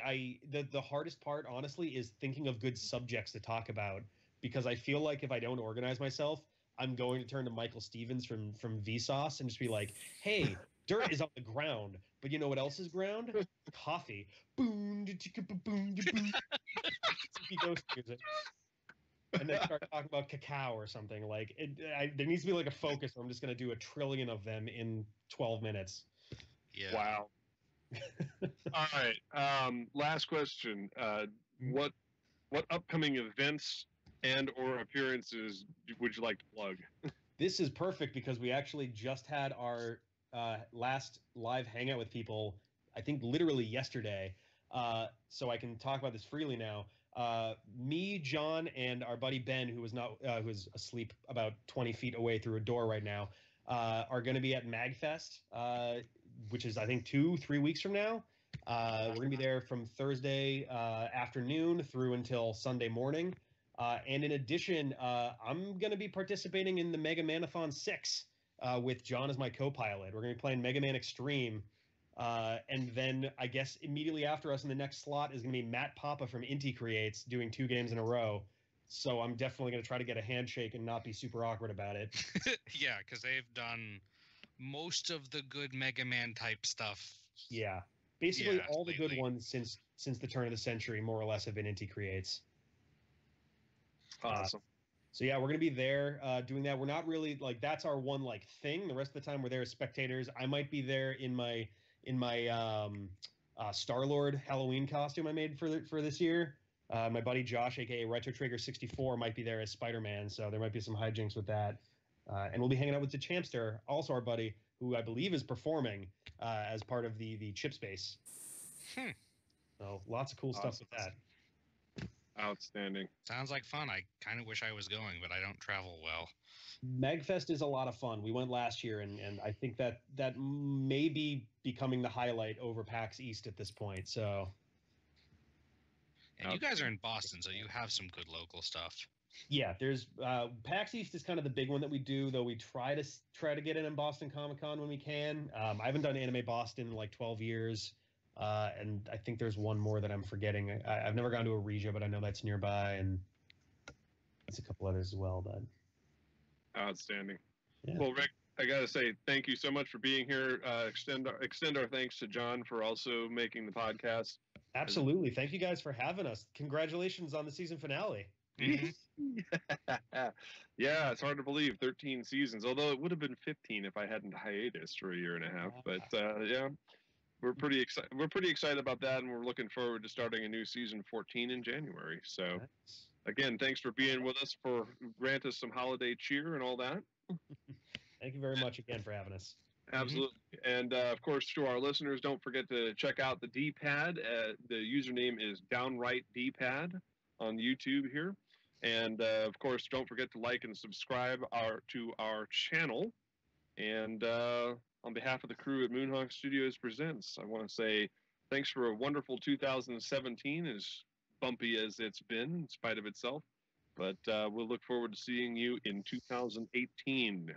Speaker 7: the hardest part honestly is thinking of good subjects to talk about because I feel like if I don't organize myself, I'm going to turn to Michael Stevens from Vsauce and just be like, "Hey, dirt is on the ground, but you know what else is ground? Coffee." Boom, boom, boom. Ghost music, and then start talking about cacao or something. Like, there needs to be like a focus. Or I'm just going to do a trillion of them in 12 minutes.
Speaker 5: yeah.
Speaker 1: Wow. All right. Last question. What upcoming events and or appearances would you like to plug?
Speaker 7: This is perfect because we actually just had our last live hangout with people, I think literally yesterday. So I can talk about this freely now. Me, John, and our buddy Ben, who was asleep about 20 feet away through a door right now, are going to be at MagFest, which is I think 2-3 weeks from now. We're going to be there from Thursday afternoon through until Sunday morning. And in addition, I'm going to be participating in the Mega Manathon 6 with John as my co-pilot. We're going to be playing Mega Man Extreme. And then I guess immediately after us in the next slot is going to be Matt Papa from Inti Creates doing 2 games in a row. So I'm definitely going to try to get a handshake and not be super awkward about it.
Speaker 5: Yeah, because they've done most of the good Mega Man type stuff.
Speaker 7: Yeah. Basically
Speaker 5: Yeah,
Speaker 7: all the good
Speaker 5: lately.
Speaker 7: ones since the turn of the century more or less have been Inti Creates.
Speaker 1: Awesome.
Speaker 7: So yeah, we're gonna be there doing that. We're not really like that's our one like thing. The rest of the time we're there as spectators. I might be there in my Star-Lord Halloween costume I made for this year. My buddy Josh, aka Retro Trigger 64, might be there as Spider-Man. So there might be some hijinks with that. And we'll be hanging out with the Champster, also our buddy, who I believe is performing as part of the Chip Space. So lots of cool stuff with that.
Speaker 1: Outstanding.
Speaker 5: Sounds like fun. I kind of wish I was going, but I don't travel well.
Speaker 7: MagFest is a lot of fun. We went last year, and I think that may be becoming the highlight over PAX East at this point. So,
Speaker 5: And you guys are in Boston, so you have some good local stuff.
Speaker 7: yeah, there's PAX East is kind of the big one that we do, though we try to get it in Boston Comic Con when we can. I haven't done Anime Boston in like 12 years. And I think there's one more that I'm forgetting. I've never gone to a Regia, but I know that's nearby, and there's a couple others as well. But
Speaker 1: Outstanding.
Speaker 7: Yeah.
Speaker 1: Well, Rick, I gotta say thank you so much for being here. Extend our thanks to John for also making the podcast.
Speaker 7: Absolutely, thank you guys for having us. Congratulations on the season finale.
Speaker 1: Yeah, it's hard to believe 13 seasons. Although it would have been 15 if I hadn't hiatus for a year and a half. But yeah. We're pretty excited. We're pretty excited about that, and we're looking forward to starting a new season 14 in January. So, again, thanks for being with us. Grant us some holiday cheer and all that.
Speaker 7: Thank you very much again for having us.
Speaker 1: Absolutely, and of course, to our listeners, don't forget to check out the D-pad. The username is Downright D-pad on YouTube here, and of course, don't forget to like and subscribe to our channel. And on behalf of the crew at Moonhawk Studios Presents, I want to say thanks for a wonderful 2017, as bumpy as it's been in spite of itself. But we'll look forward to seeing you in 2018.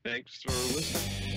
Speaker 1: Thanks for listening.